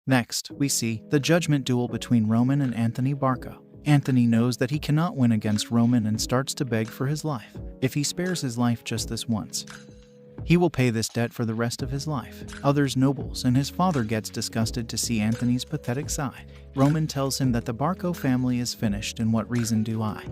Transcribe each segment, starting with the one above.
Next, we see the judgment duel between Roman and Anthony Barco. Anthony knows that he cannot win against Roman and starts to beg for his life. If he spares his life just this once, he will pay this debt for the rest of his life. Others nobles and his father gets disgusted to see Anthony's pathetic side. Roman tells him that the Barco family is finished, and what reason do I,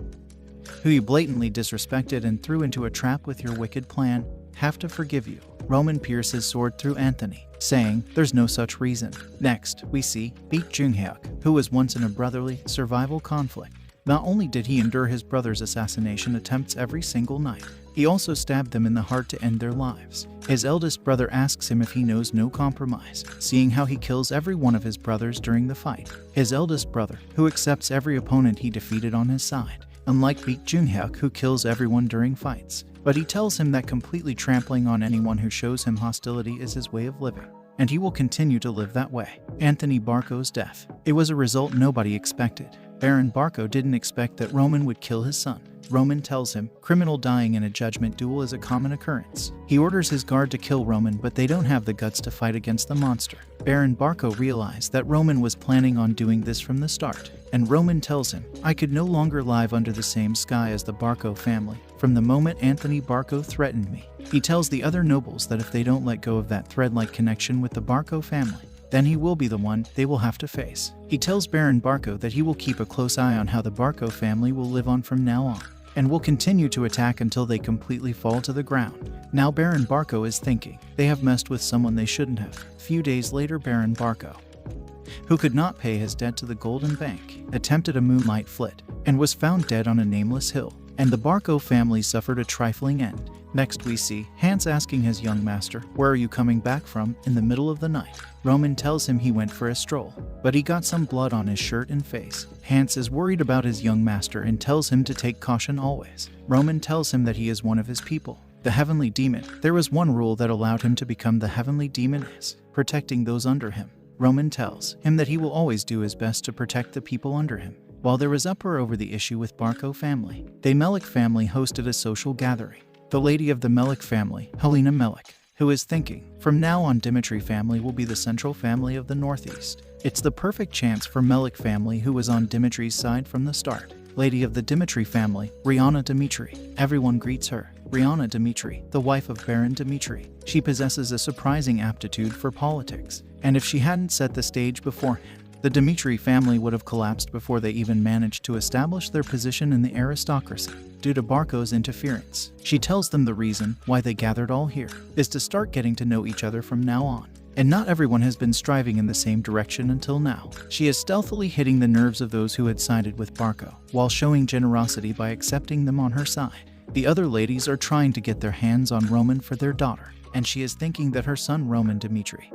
who you blatantly disrespected and threw into a trap with your wicked plan, have to forgive you? Roman pierces his sword through Anthony, saying there's no such reason. Next, we see Baek Jung-hyuk, who was once in a brotherly survival conflict. Not only did he endure his brother's assassination attempts every single night, he also stabbed them in the heart to end their lives. His eldest brother asks him if he knows no compromise, seeing how he kills every one of his brothers during the fight. His eldest brother, who accepts every opponent he defeated on his side, unlike Baek Jung-hyuk, who kills everyone during fights. But he tells him that completely trampling on anyone who shows him hostility is his way of living, and he will continue to live that way. Anthony Barco's death. It was a result nobody expected. Baron Barco didn't expect that Roman would kill his son. Roman tells him criminal dying in a judgment duel is a common occurrence. He orders his guard to kill Roman, but they don't have the guts to fight against the monster. Baron Barco realized that Roman was planning on doing this from the start, and Roman tells him, I could no longer live under the same sky as the Barco family from the moment Anthony Barco threatened me. He tells the other nobles that if they don't let go of that thread-like connection with the Barco family, then he will be the one they will have to face. He tells Baron Barco that he will keep a close eye on how the Barco family will live on from now on, and will continue to attack until they completely fall to the ground. Now Baron Barco is thinking, they have messed with someone they shouldn't have. A few days later, Baron Barco, who could not pay his debt to the Golden Bank, attempted a moonlight flit, and was found dead on a nameless hill, and the Barco family suffered a trifling end. Next we see Hans asking his young master, where are you coming back from, in the middle of the night? Roman tells him he went for a stroll, but he got some blood on his shirt and face. Hans is worried about his young master and tells him to take caution always. Roman tells him that he is one of his people, the heavenly demon. There was one rule that allowed him to become the heavenly demon, is protecting those under him. Roman tells him that he will always do his best to protect the people under him. While there was uproar over the issue with Barco family, the Melik family hosted a social gathering. The lady of the Melik family, Helena Melik, who is thinking, from now on Dmitry family will be the central family of the Northeast. It's the perfect chance for Melik family, who was on Dmitry's side from the start. Lady of the Dmitry family, Rihanna Dmitry. Everyone greets her. Rihanna Dmitry, the wife of Baron Dmitry. She possesses a surprising aptitude for politics, and if she hadn't set the stage beforehand, the Dmitry family would have collapsed before they even managed to establish their position in the aristocracy due to Barco's interference. She tells them the reason why they gathered all here is to start getting to know each other from now on. And not everyone has been striving in the same direction until now. She is stealthily hitting the nerves of those who had sided with Barco, while showing generosity by accepting them on her side. The other ladies are trying to get their hands on Roman for their daughter, and she is thinking that her son Roman Dmitry,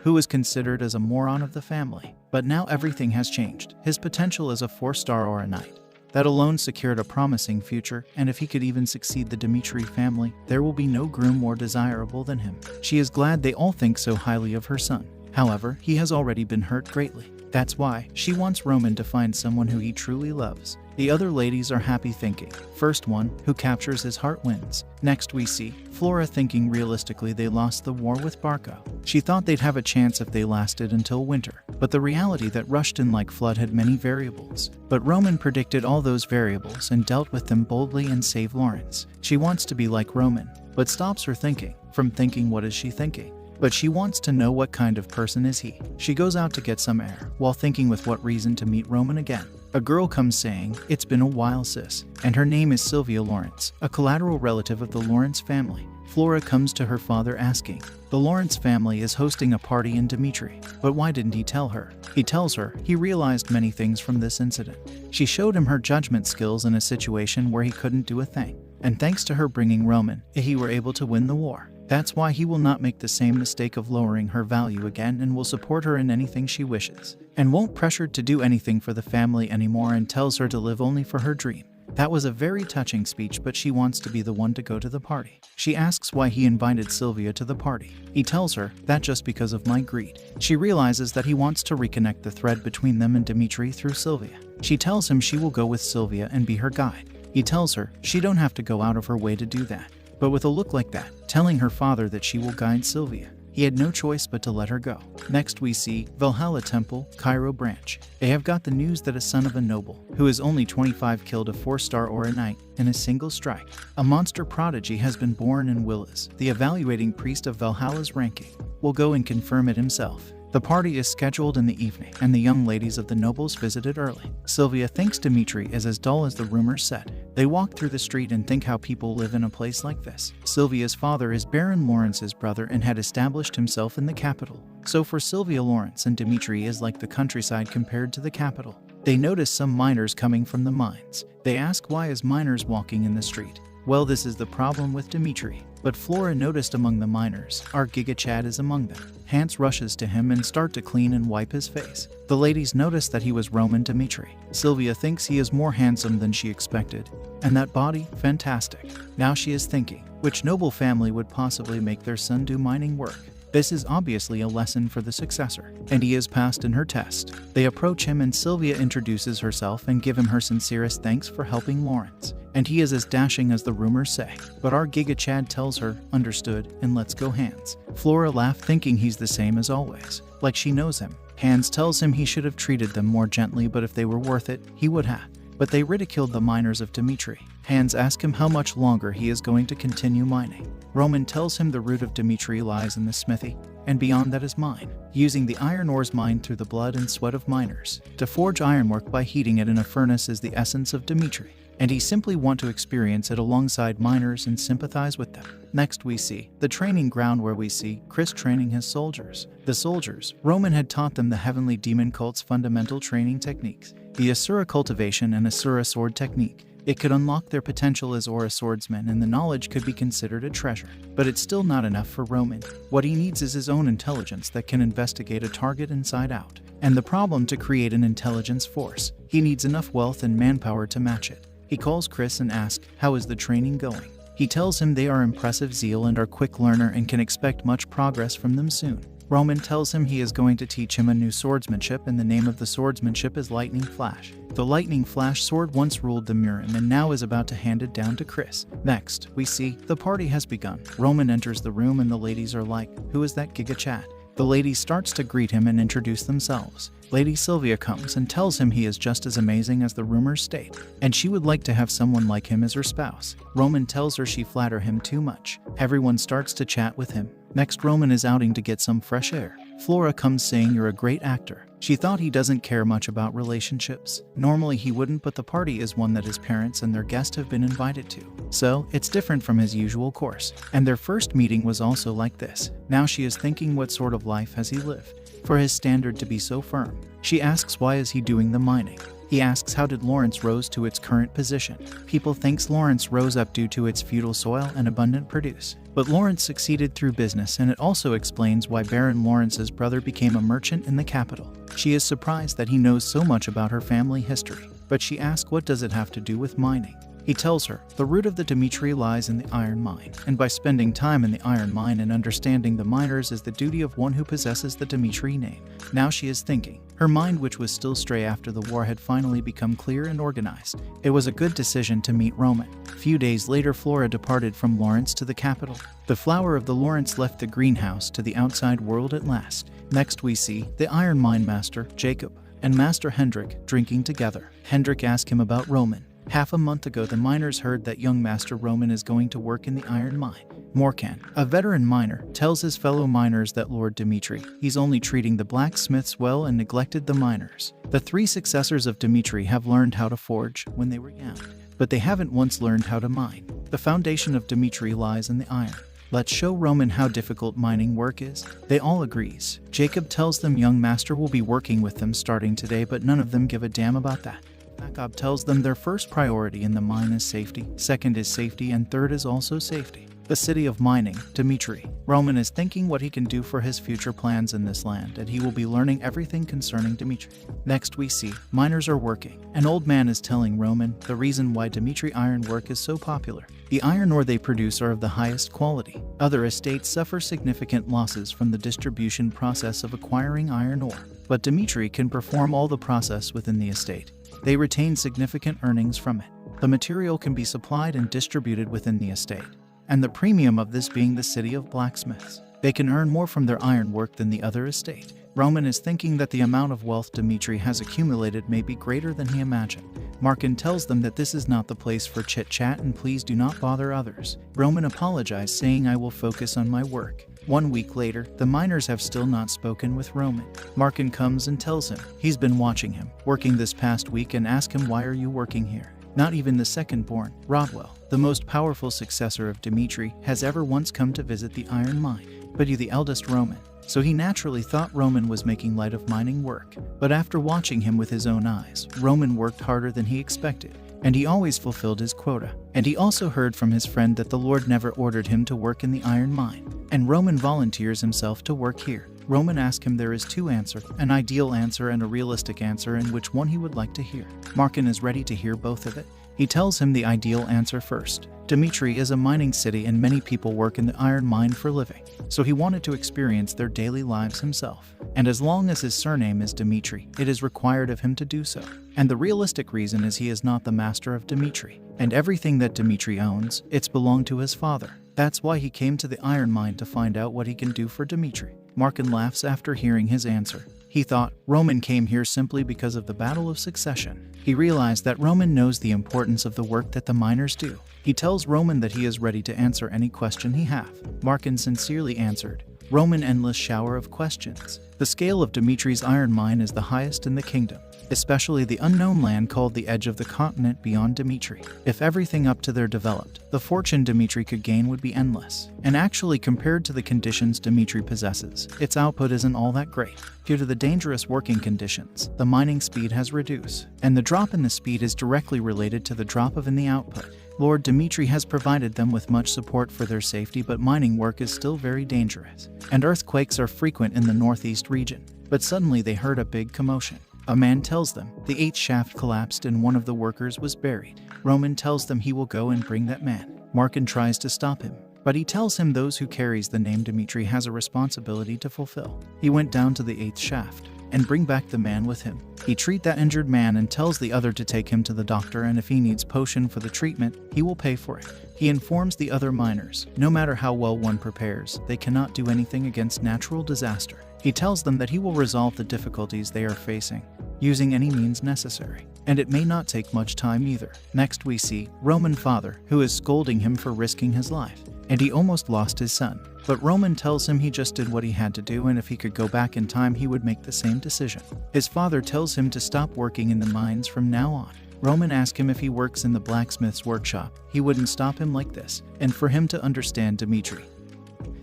who was considered as a moron of the family. But now everything has changed. His potential as a 4-star or a knight, that alone secured a promising future, and if he could even succeed the Dmitry family, there will be no groom more desirable than him. She is glad they all think so highly of her son. However, he has already been hurt greatly. That's why she wants Roman to find someone who he truly loves. The other ladies are happy, thinking, first one who captures his heart wins. Next we see Flora thinking realistically they lost the war with Barco. She thought they'd have a chance if they lasted until winter, but the reality that rushed in like flood had many variables. But Roman predicted all those variables and dealt with them boldly and saved Lawrence. She wants to be like Roman, but stops her thinking from thinking what is she thinking? But she wants to know what kind of person is he. She goes out to get some air, while thinking with what reason to meet Roman again. A girl comes saying, it's been a while sis, and her name is Sylvia Lawrence, a collateral relative of the Lawrence family. Flora comes to her father asking, the Lawrence family is hosting a party in Dmitry, but why didn't he tell her? He tells her he realized many things from this incident. She showed him her judgment skills in a situation where he couldn't do a thing, and thanks to her bringing Roman, he were able to win the war. That's why he will not make the same mistake of lowering her value again, and will support her in anything she wishes, and won't pressure to do anything for the family anymore, and tells her to live only for her dream. That was a very touching speech, but she wants to be the one to go to the party. She asks why he invited Sylvia to the party. He tells her that just because of my greed. She realizes that he wants to reconnect the thread between them and Dmitry through Sylvia. She tells him she will go with Sylvia and be her guide. He tells her she don't have to go out of her way to do that. But with a look like that, telling her father that she will guide Sylvia, He had no choice but to let her go. Next we see Valhalla Temple, Cairo branch. They have got the news that a son of a noble, who is only 25, killed a 4-star Aura Knight in a single strike. A monster prodigy has been born, and Willis, the evaluating priest of Valhalla's ranking, will go and confirm it himself. The party is scheduled in the evening, and the young ladies of the nobles visited early. Sylvia thinks Dimitri is as dull as the rumors said. They walk through the street and think how people live in a place like this. Sylvia's father is Baron Lawrence's brother and had established himself in the capital. So for Sylvia, Lawrence and Dimitri is like the countryside compared to the capital. They notice some miners coming from the mines. They ask why is miners walking in the street. Well, this is the problem with Dimitri. But Flora noticed among the miners, our Giga Chad is among them. Hans rushes to him and start to clean and wipe his face. The ladies notice that he was Roman Dimitri. Sylvia thinks he is more handsome than she expected. And that body, fantastic. Now she is thinking, which noble family would possibly make their son do mining work? This is obviously a lesson for the successor, and he is passed in her test. They approach him and Sylvia introduces herself and give him her sincerest thanks for helping Lawrence. And he is as dashing as the rumors say. But our Giga Chad tells her, understood, and let's go Hans. Flora laughs, thinking he's the same as always, like she knows him. Hans tells him he should have treated them more gently, but if they were worth it, he would have. But they ridiculed the miners of Dimitri. Hans asks him how much longer he is going to continue mining. Roman tells him the root of Dimitri lies in the smithy, and beyond that is mine. Using the iron ores mined through the blood and sweat of miners. To forge ironwork by heating it in a furnace is the essence of Dimitri, and he simply want to experience it alongside miners and sympathize with them. Next we see the training ground, where we see Chris training his soldiers. The soldiers, Roman had taught them the heavenly demon cult's fundamental training techniques, the Asura cultivation and Asura sword technique. It could unlock their potential as Aura swordsmen, and the knowledge could be considered a treasure. But it's still not enough for Roman. What he needs is his own intelligence that can investigate a target inside out. And the problem to create an intelligence force, he needs enough wealth and manpower to match it. He calls Chris and asks, how is the training going? He tells him they are impressive zeal and are quick learner and can expect much progress from them soon. Roman tells him he is going to teach him a new swordsmanship, and the name of the swordsmanship is Lightning Flash. The Lightning Flash sword once ruled the Murim and now is about to hand it down to Chris. Next, we see the party has begun. Roman enters the room and the ladies are like, who is that Giga Chad? The lady starts to greet him and introduce themselves. Lady Sylvia comes and tells him he is just as amazing as the rumors state, and she would like to have someone like him as her spouse. Roman tells her she flatters him too much. Everyone starts to chat with him. Next, Roman is outing to get some fresh air. Flora comes saying you're a great actor. She thought he doesn't care much about relationships. Normally he wouldn't, but the party is one that his parents and their guest have been invited to. So, it's different from his usual course. And their first meeting was also like this. Now she is thinking, what sort of life has he lived for his standard to be so firm? She asks why is he doing the mining. He asks how did Lawrence rose to its current position. People thinks Lawrence rose up due to its feudal soil and abundant produce. But Lawrence succeeded through business, and it also explains why Baron Lawrence's brother became a merchant in the capital. She is surprised that he knows so much about her family history, but she asks what does it have to do with mining. He tells her the root of the Dimitri lies in the iron mine, and by spending time in the iron mine and understanding the miners is the duty of one who possesses the Dimitri name. Now she is thinking. Her mind, which was still stray after the war, had finally become clear and organized. It was a good decision to meet Roman. A few days later, Flora departed from Lawrence to the capital. The flower of the Lawrence left the greenhouse to the outside world at last. Next we see the iron mine master, Jacob, and Master Hendrik drinking together. Hendrik asks him about Roman. Half a month ago, the miners heard that young Master Roman is going to work in the iron mine. Morkan, a veteran miner, tells his fellow miners that Lord Dimitri, he's only treating the blacksmiths well and neglected the miners. The three successors of Dimitri have learned how to forge when they were young, but they haven't once learned how to mine. The foundation of Dimitri lies in the iron. Let's show Roman how difficult mining work is. They all agrees. Jacob tells them young master will be working with them starting today, but none of them give a damn about that. Jacob tells them their first priority in the mine is safety, second is safety, and third is also safety. The city of mining, Dimitri. Roman is thinking what he can do for his future plans in this land, and he will be learning everything concerning Dimitri. Next we see, miners are working. An old man is telling Roman the reason why Dimitri iron work is so popular. The iron ore they produce are of the highest quality. Other estates suffer significant losses from the distribution process of acquiring iron ore, but Dimitri can perform all the process within the estate. They retain significant earnings from it. The material can be supplied and distributed within the estate, and the premium of this being the city of blacksmiths. They can earn more from their ironwork than the other estate. Roman is thinking that the amount of wealth Dmitri has accumulated may be greater than he imagined. Markin tells them that this is not the place for chit-chat and please do not bother others. Roman apologizes, saying, "I will focus on my work." 1 week later, the miners have still not spoken with Roman. Markin comes and tells him he's been watching him working this past week and asks him, "Why are you working here?" Not even the second-born, Rodwell, the most powerful successor of Dmitri, has ever once come to visit the iron mine. But you, the eldest Roman. So he naturally thought Roman was making light of mining work. But after watching him with his own eyes, Roman worked harder than he expected, and he always fulfilled his quota. And he also heard from his friend that the Lord never ordered him to work in the iron mine. And Roman volunteers himself to work here. Roman asks him there is 2 answers, an ideal answer and a realistic answer, and which one he would like to hear. Markin is ready to hear both of it. He tells him the ideal answer first. Dmitri is a mining city and many people work in the iron mine for living, so he wanted to experience their daily lives himself. And as long as his surname is Dmitri, it is required of him to do so. And the realistic reason is he is not the master of Dmitri, and everything that Dmitri owns, it's belonged to his father. That's why he came to the iron mine to find out what he can do for Dmitri. Markin laughs after hearing his answer. He thought Roman came here simply because of the battle of succession. He realized that Roman knows the importance of the work that the miners do. He tells Roman that he is ready to answer any question he have. Markin sincerely answered. Roman endless shower of questions. The scale of Dmitri's iron mine is the highest in the kingdom, especially the unknown land called the edge of the continent beyond Dmitri. If everything up to there developed, the fortune Dmitri could gain would be endless. And actually, compared to the conditions Dmitri possesses, its output isn't all that great. Due to the dangerous working conditions, the mining speed has reduced, and the drop in the speed is directly related to the drop in the output. Lord Dmitri has provided them with much support for their safety, but mining work is still very dangerous, and earthquakes are frequent in the northeast region. But suddenly they heard a big commotion. A man tells them the 8th shaft collapsed and one of the workers was buried. Roman tells them he will go and bring that man. Markin tries to stop him, but he tells him those who carries the name Dmitri has a responsibility to fulfill. He went down to the 8th shaft and bring back the man with him. He treat that injured man and tells the other to take him to the doctor, and if he needs potion for the treatment, he will pay for it. He informs the other miners, no matter how well one prepares, they cannot do anything against natural disaster. He tells them that he will resolve the difficulties they are facing, using any means necessary. And it may not take much time either. Next we see Roman father, who is scolding him for risking his life, and he almost lost his son. But Roman tells him he just did what he had to do, and if he could go back in time he would make the same decision. His father tells him to stop working in the mines from now on. Roman asks him if he works in the blacksmith's workshop. He wouldn't stop him like this, and for him to understand Dmitri,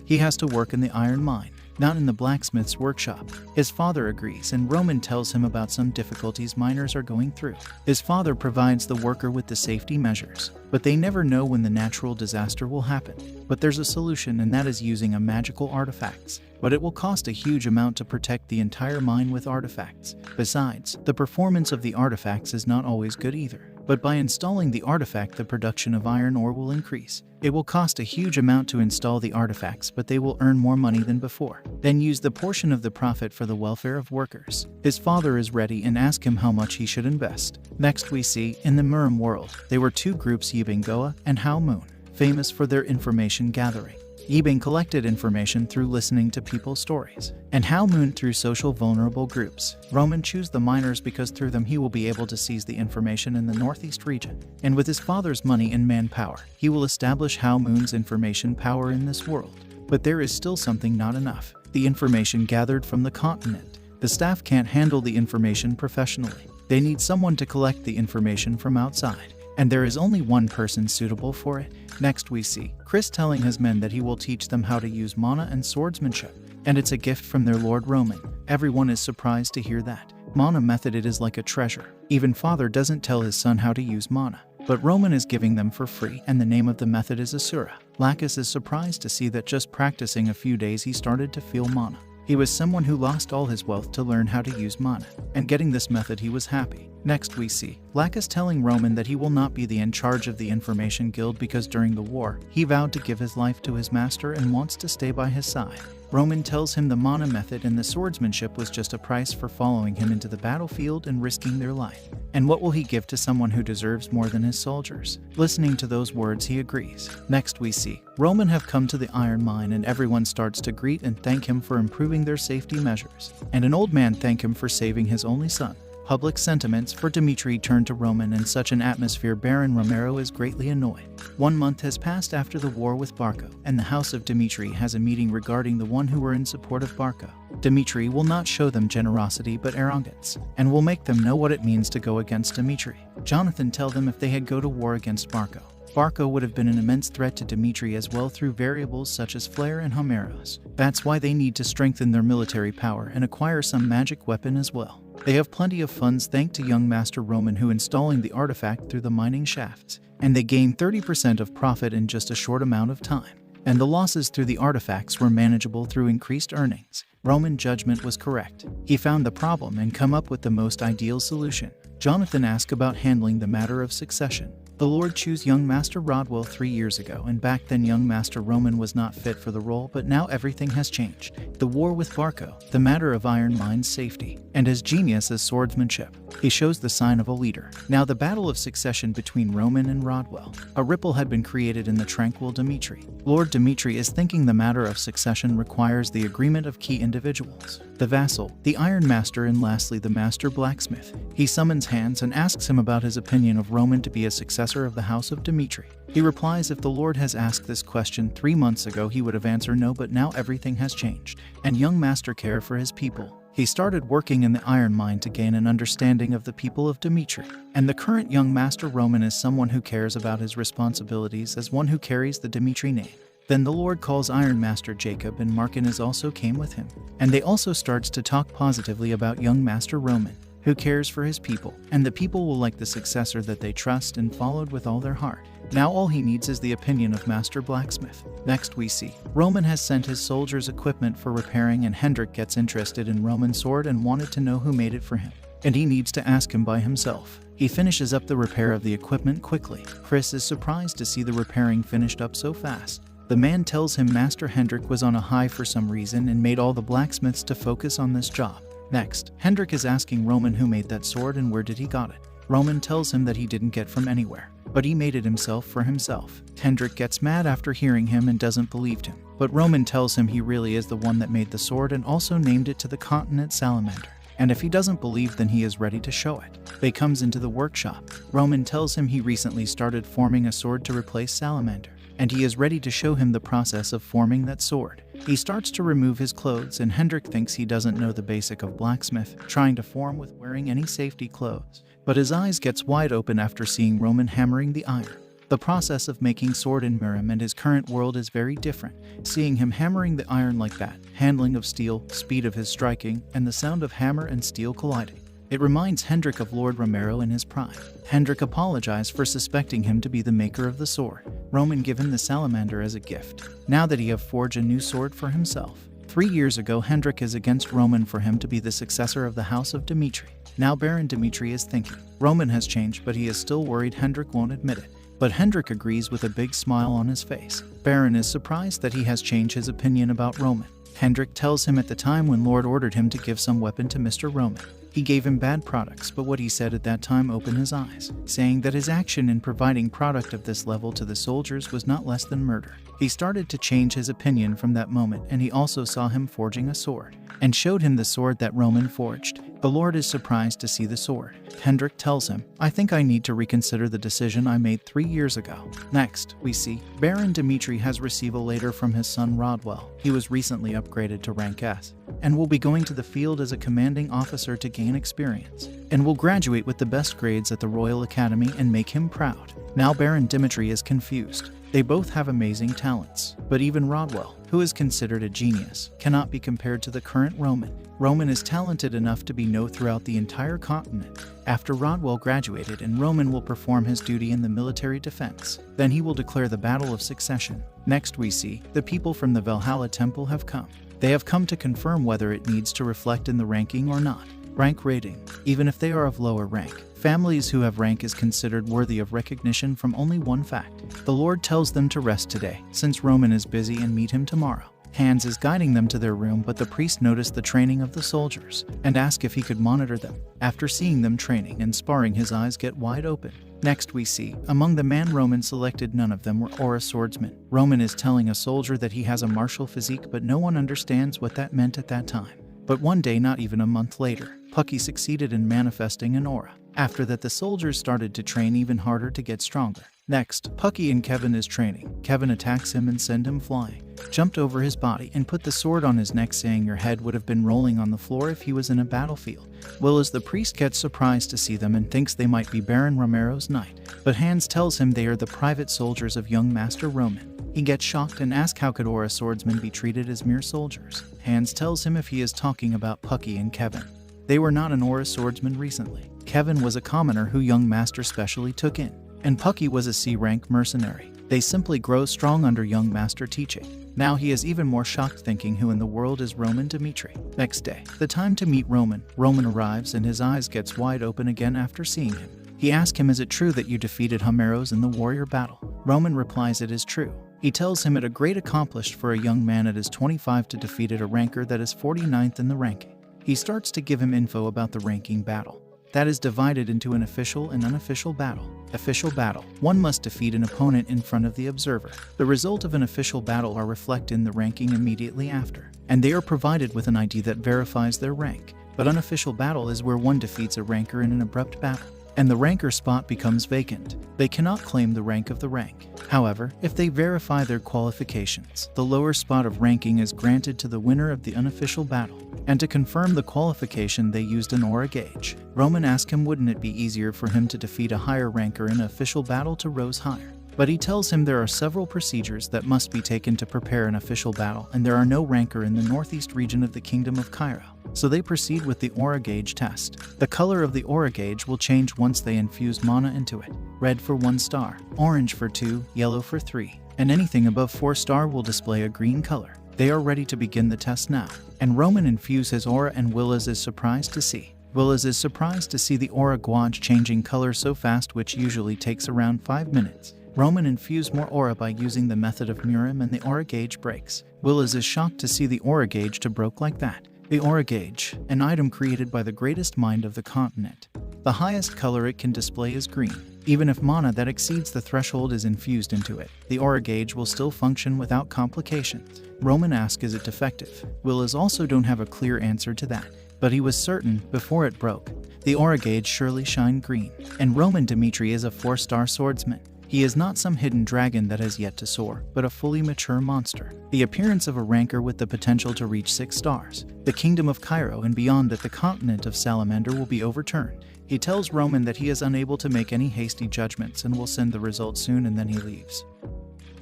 he has to work in the iron mine, not in the blacksmith's workshop. His father agrees, and Roman tells him about some difficulties miners are going through. His father provides the worker with the safety measures, but they never know when the natural disaster will happen. But there's a solution, and that is using a magical artifacts. But it will cost a huge amount to protect the entire mine with artifacts. Besides, the performance of the artifacts is not always good either. But by installing the artifact, the production of iron ore will increase. It will cost a huge amount to install the artifacts, but they will earn more money than before. Then use the portion of the profit for the welfare of workers. His father is ready and asks him how much he should invest. Next we see, in the Murim world, there were 2 groups, Yibing Goa and Hao Moon, famous for their information gathering. Yibing collected information through listening to people's stories, and Hao Moon through social vulnerable groups. Roman choose the miners because through them he will be able to seize the information in the northeast region, and with his father's money and manpower, he will establish Hao Moon's information power in this world. But there is still something not enough: the information gathered from the continent. The staff can't handle the information professionally. They need someone to collect the information from outside, and there is only one person suitable for it. Next we see Chris telling his men that he will teach them how to use mana and swordsmanship, and it's a gift from their Lord Roman. Everyone is surprised to hear that. Mana method, it is like a treasure. Even father doesn't tell his son how to use mana, but Roman is giving them for free, and the name of the method is Asura. Lacus is surprised to see that just practicing a few days he started to feel mana. He was someone who lost all his wealth to learn how to use mana, and getting this method he was happy. Next we see Lacus telling Roman that he will not be in charge of the information guild because during the war, he vowed to give his life to his master and wants to stay by his side. Roman tells him the mana method and the swordsmanship was just a price for following him into the battlefield and risking their life. And what will he give to someone who deserves more than his soldiers? Listening to those words, he agrees. Next we see Roman have come to the iron mine and everyone starts to greet and thank him for improving their safety measures. And an old man thank him for saving his only son. Public sentiments for Dimitri turn to Roman. In such an atmosphere, Baron Romero is greatly annoyed. 1 month has passed after the war with Barca, and the house of Dimitri has a meeting regarding the one who were in support of Barca. Dimitri will not show them generosity but arrogance, and will make them know what it means to go against Dimitri. Jonathan tell them if they had go to war against Barca, Barca would have been an immense threat to Dimitri as well through variables such as Flare and Homeros. That's why they need to strengthen their military power and acquire some magic weapon as well. They have plenty of funds thanks to young Master Roman who installing the artifact through the mining shafts, and they gain 30% of profit in just a short amount of time. And the losses through the artifacts were manageable through increased earnings. Roman judgment was correct. He found the problem and come up with the most ideal solution. Jonathan asked about handling the matter of succession. The Lord chose young Master Rodwell 3 years ago, and back then young Master Roman was not fit for the role, but now everything has changed. The war with Barco, the matter of iron mine's safety, and his genius as swordsmanship. He shows the sign of a leader. Now the battle of succession between Roman and Rodwell. A ripple had been created in the tranquil Dimitri. Lord Dimitri is thinking the matter of succession requires the agreement of key individuals. The vassal, the iron master, and lastly the master blacksmith. He summons Hans and asks him about his opinion of Roman to be a successor of the house of Dimitri. He replies if the Lord has asked this question 3 months ago he would have answered no, but now everything has changed. And young master care for his people. He started working in the iron mine to gain an understanding of the people of Dimitri. And the current young Master Roman is someone who cares about his responsibilities as one who carries the Dimitri name. Then the Lord calls Iron Master Jacob, and Markin is also came with him. And they also starts to talk positively about young Master Roman, who cares for his people, and the people will like the successor that they trust and followed with all their heart. Now all he needs is the opinion of Master Blacksmith. Next we see Roman has sent his soldiers equipment for repairing, and Hendrik gets interested in Roman's sword and wanted to know who made it for him. And he needs to ask him by himself. He finishes up the repair of the equipment quickly. Chris is surprised to see the repairing finished up so fast. The man tells him Master Hendrik was on a high for some reason and made all the blacksmiths to focus on this job. Next, Hendrik is asking Roman who made that sword and where did he got it. Roman tells him that he didn't get from anywhere, but he made it himself for himself. Hendrik gets mad after hearing him and doesn't believe him, but Roman tells him he really is the one that made the sword and also named it to the continent Salamander. And if he doesn't believe, then he is ready to show it. They comes into the workshop. Roman tells him he recently started forming a sword to replace Salamander, and he is ready to show him the process of forming that sword. He starts to remove his clothes, and Hendrik thinks he doesn't know the basic of blacksmith, trying to form with wearing any safety clothes. But his eyes gets wide open after seeing Roman hammering the iron. The process of making sword in Miram and his current world is very different. Seeing him hammering the iron like that, handling of steel, speed of his striking, and the sound of hammer and steel colliding. It reminds Hendrik of Lord Romero in his prime. Hendrik apologized for suspecting him to be the maker of the sword. Roman give him the salamander as a gift, now that he have forged a new sword for himself. 3 years ago, Hendrik is against Roman for him to be the successor of the house of Dimitri. Now Baron Dimitri is thinking. Roman has changed, but he is still worried Hendrik won't admit it. But Hendrik agrees with a big smile on his face. Baron is surprised that he has changed his opinion about Roman. Hendrik tells him at the time when Lord ordered him to give some weapon to Mr. Roman. He gave him bad products, but what he said at that time opened his eyes, saying that his action in providing product of this level to the soldiers was not less than murder. He started to change his opinion from that moment, and he also saw him forging a sword, and showed him the sword that Roman forged. The Lord is surprised to see the sword. Hendrik tells him, I think I need to reconsider the decision I made 3 years ago. Next, we see Baron Dimitri has received a letter from his son Rodwell. He was recently upgraded to rank S, and will be going to the field as a commanding officer to gain experience, and will graduate with the best grades at the Royal Academy and make him proud. Now Baron Dimitri is confused. They both have amazing talents, but even Rodwell, who is considered a genius, cannot be compared to the current Roman. Roman is talented enough to be known throughout the entire continent. After Rodwell graduated, and Roman will perform his duty in the military defense, then he will declare the battle of succession. Next we see the people from the Valhalla temple have come. They have come to confirm whether it needs to reflect in the ranking or not. Rank rating. Even if they are of lower rank, families who have rank is considered worthy of recognition from only one fact. The Lord tells them to rest today, since Roman is busy, and meet him tomorrow. Hans is guiding them to their room, but the priest noticed the training of the soldiers and asked if he could monitor them. After seeing them training and sparring, his eyes get wide open. Next we see, among the man Roman selected, none of them were aura swordsmen. Roman is telling a soldier that he has a martial physique, but no one understands what that meant at that time. But one day, not even a month later, Pucky succeeded in manifesting an aura. After that, the soldiers started to train even harder to get stronger. Next, Pucky and Kevin is training. Kevin attacks him and sends him flying, jumped over his body and put the sword on his neck, saying your head would have been rolling on the floor if he was in a battlefield. As the priest gets surprised to see them and thinks they might be Baron Romero's knight, but Hans tells him they are the private soldiers of young Master Roman. He gets shocked and asks how could aura swordsmen be treated as mere soldiers. Hans tells him if he is talking about Pucky and Kevin. They were not an aura swordsman recently. Kevin was a commoner who young Master specially took in, and Pucky was a C-rank mercenary. They simply grow strong under young Master teaching. Now he is even more shocked, thinking who in the world is Roman Dimitri. Next day, the time to meet Roman. Roman arrives and his eyes gets wide open again after seeing him. He asks him, is it true that you defeated Homeros in the warrior battle? Roman replies it is true. He tells him it a great accomplishment for a young man at his 25 to defeat a ranker that is 49th in the ranking. He starts to give him info about the ranking battle. That is divided into an official and unofficial battle. Official battle. One must defeat an opponent in front of the observer. The result of an official battle are reflected in the ranking immediately after, and they are provided with an ID that verifies their rank. But unofficial battle is where one defeats a ranker in an abrupt battle, and the ranker spot becomes vacant. They cannot claim the rank of the rank. However, if they verify their qualifications, the lower spot of ranking is granted to the winner of the unofficial battle. And to confirm the qualification, they used an aura gauge. Roman asked him wouldn't it be easier for him to defeat a higher ranker in an official battle to rose higher. But he tells him there are several procedures that must be taken to prepare an official battle, and there are no ranker in the northeast region of the Kingdom of Cairo. So they proceed with the aura gauge test. The color of the aura gauge will change once they infuse mana into it. Red for 1 star, orange for 2, yellow for 3, and anything above 4 star will display a green color. They are ready to begin the test now, and Roman infuse his aura, and Willis is surprised to see the aura gauge changing color so fast, which usually takes around 5 minutes. Roman infused more aura by using the method of Murim, and the aura gauge breaks. Willis is shocked to see the aura gauge to broke like that. The aura gauge, an item created by the greatest mind of the continent. The highest color it can display is green. Even if mana that exceeds the threshold is infused into it, the aura gauge will still function without complications. Roman asks is it defective? Willis also don't have a clear answer to that, but he was certain, before it broke, the aura gauge surely shined green. And Roman Dimitri is a 4-star swordsman. He is not some hidden dragon that has yet to soar, but a fully mature monster. The appearance of a ranker with the potential to reach 6 stars. The Kingdom of Cairo and beyond, that the continent of Salamander will be overturned. He tells Roman that he is unable to make any hasty judgments and will send the results soon, and then he leaves.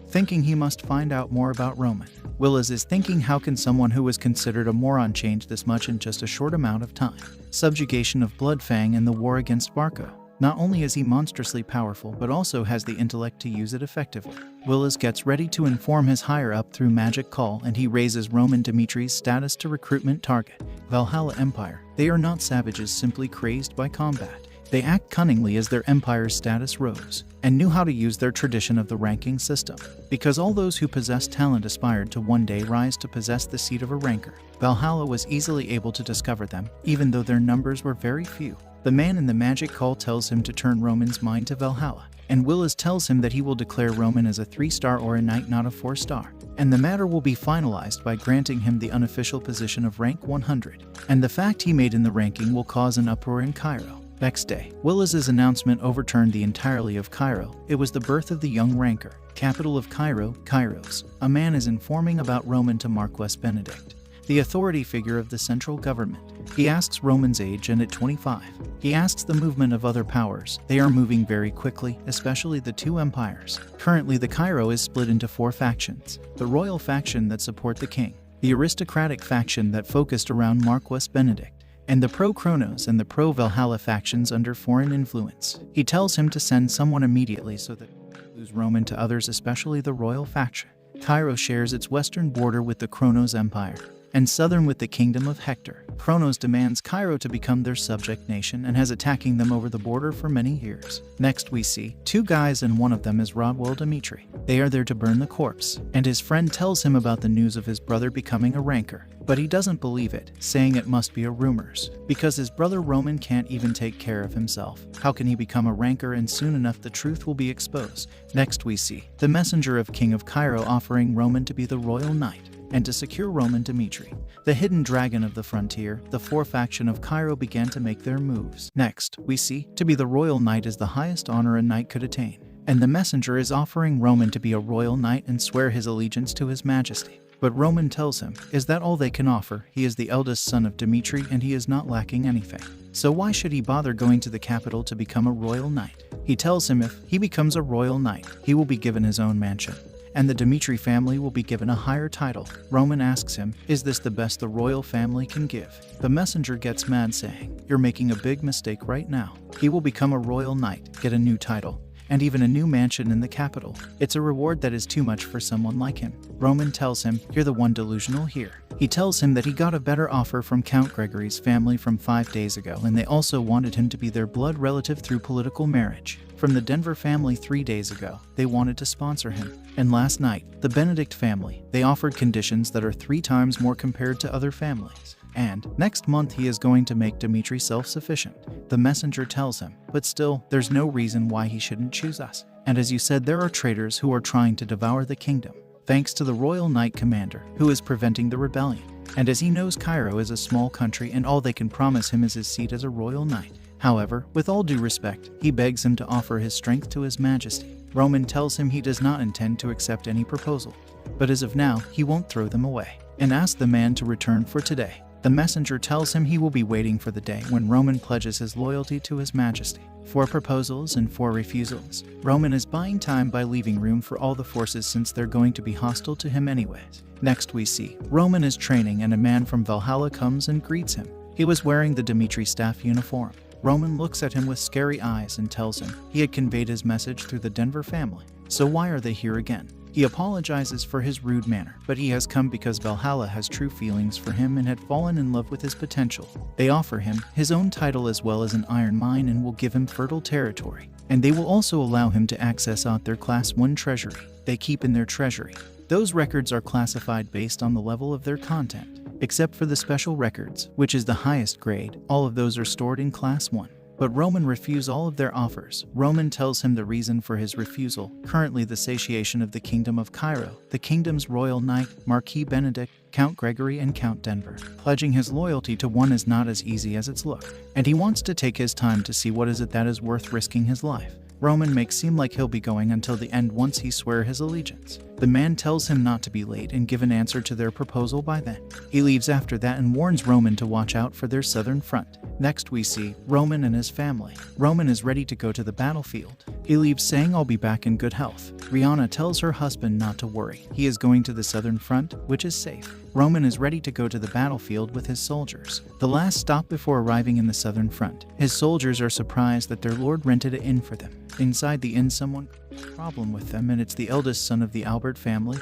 Thinking he must find out more about Roman. Willis is thinking how can someone who was considered a moron change this much in just a short amount of time? Subjugation of Bloodfang and the war against Barco. Not only is he monstrously powerful, but also has the intellect to use it effectively. Willis gets ready to inform his higher-up through magic call, and he raises Roman Dimitri's status to recruitment target. Valhalla Empire. They are not savages simply crazed by combat. They act cunningly as their empire's status rose, and knew how to use their tradition of the ranking system. Because all those who possess talent aspired to one day rise to possess the seat of a ranker. Valhalla was easily able to discover them, even though their numbers were very few. The man in the magic call tells him to turn Roman's mind to Valhalla, and Willis tells him that he will declare Roman as a 3-star or a knight, not a 4-star, and the matter will be finalized by granting him the unofficial position of rank 100, and the fact he made in the ranking will cause an uproar in Cairo. Next day, Willis's announcement overturned the entirety of Cairo. It was the birth of the young ranker. Capital of Cairo, Kairos. A man is informing about Roman to Marquess Benedict, the authority figure of the central government. He asks Roman's age, and at 25. He asks the movement of other powers. They are moving very quickly, especially the 2 empires. Currently, the Cairo is split into 4 factions. The royal faction that support the king, the aristocratic faction that focused around Marquess Benedict, and the pro-Kronos and the pro-Valhalla factions under foreign influence. He tells him to send someone immediately so that he lose Roman to others, especially the royal faction. Cairo shares its western border with the Kronos Empire, and southern with the kingdom of Hector. Kronos demands Cairo to become their subject nation and has attacking them over the border for many years. Next we see two guys, and one of them is Rodwell Dimitri. They are there to burn the corpse, and his friend tells him about the news of his brother becoming a rancor. But he doesn't believe it, saying it must be a rumors, because his brother Roman can't even take care of himself. How can he become a rancor, and soon enough the truth will be exposed. Next we see the messenger of King of Cairo offering Roman to be the royal knight and to secure Roman Dimitri, the hidden dragon of the frontier. The four faction of Cairo began to make their moves. Next we see to be the royal knight is the highest honor a knight could attain, and the messenger is offering Roman to be a royal knight and swear his allegiance to his majesty. But Roman tells him, is that all they can offer? He is the eldest son of Dimitri and he is not lacking anything. So why should he bother going to the capital to become a royal knight? He tells him if he becomes a royal knight, he will be given his own mansion, and the Dimitri family will be given a higher title. Roman asks him, is this the best the royal family can give? The messenger gets mad, saying, you're making a big mistake right now. He will become a royal knight, get a new title, and even a new mansion in the capital. It's a reward that is too much for someone like him. Roman tells him, you're the one delusional here. He tells him that he got a better offer from Count Gregory's family from 5 days ago, and they also wanted him to be their blood relative through political marriage. From the Denver family 3 days ago, they wanted to sponsor him. And last night, the Benedict family, they offered conditions that are 3 times more compared to other families. And next month he is going to make Dimitri self-sufficient. The messenger tells him, but still, there's no reason why he shouldn't choose us. And as you said, there are traitors who are trying to devour the kingdom, thanks to the royal knight commander, who is preventing the rebellion. And as he knows, Cairo is a small country and all they can promise him is his seat as a royal knight. However, with all due respect, he begs him to offer his strength to his majesty. Roman tells him he does not intend to accept any proposal, but as of now, he won't throw them away, and asks the man to return for today. The messenger tells him he will be waiting for the day when Roman pledges his loyalty to his majesty. 4 proposals and 4 refusals. Roman is buying time by leaving room for all the forces since they're going to be hostile to him anyways. Next we see Roman is training and a man from Valhalla comes and greets him. He was wearing the Dimitri staff uniform. Roman looks at him with scary eyes and tells him he had conveyed his message through the Denver family. So why are they here again? He apologizes for his rude manner, but he has come because Valhalla has true feelings for him and had fallen in love with his potential. They offer him his own title as well as an iron mine and will give him fertile territory. And they will also allow him to access out their Class 1 treasury they keep in their treasury. Those records are classified based on the level of their content. Except for the special records, which is the highest grade, all of those are stored in Class 1. But Roman refuses all of their offers. Roman tells him the reason for his refusal, currently the satiation of the kingdom of Cairo, the kingdom's royal knight, Marquis Benedict, Count Gregory and Count Denver. Pledging his loyalty to one is not as easy as it's look, and he wants to take his time to see what is it that is worth risking his life. Roman makes seem like he'll be going until the end once he swear his allegiance. The man tells him not to be late and give an answer to their proposal by then. He leaves after that and warns Roman to watch out for their southern front. Next we see Roman and his family. Roman is ready to go to the battlefield. He leaves saying, I'll be back in good health. Rihanna tells her husband not to worry. He is going to the southern front, which is safe. Roman is ready to go to the battlefield with his soldiers. The last stop before arriving in the southern front. His soldiers are surprised that their lord rented an inn for them. Inside the inn, someone has a problem with them, and it's the eldest son of the Albert family,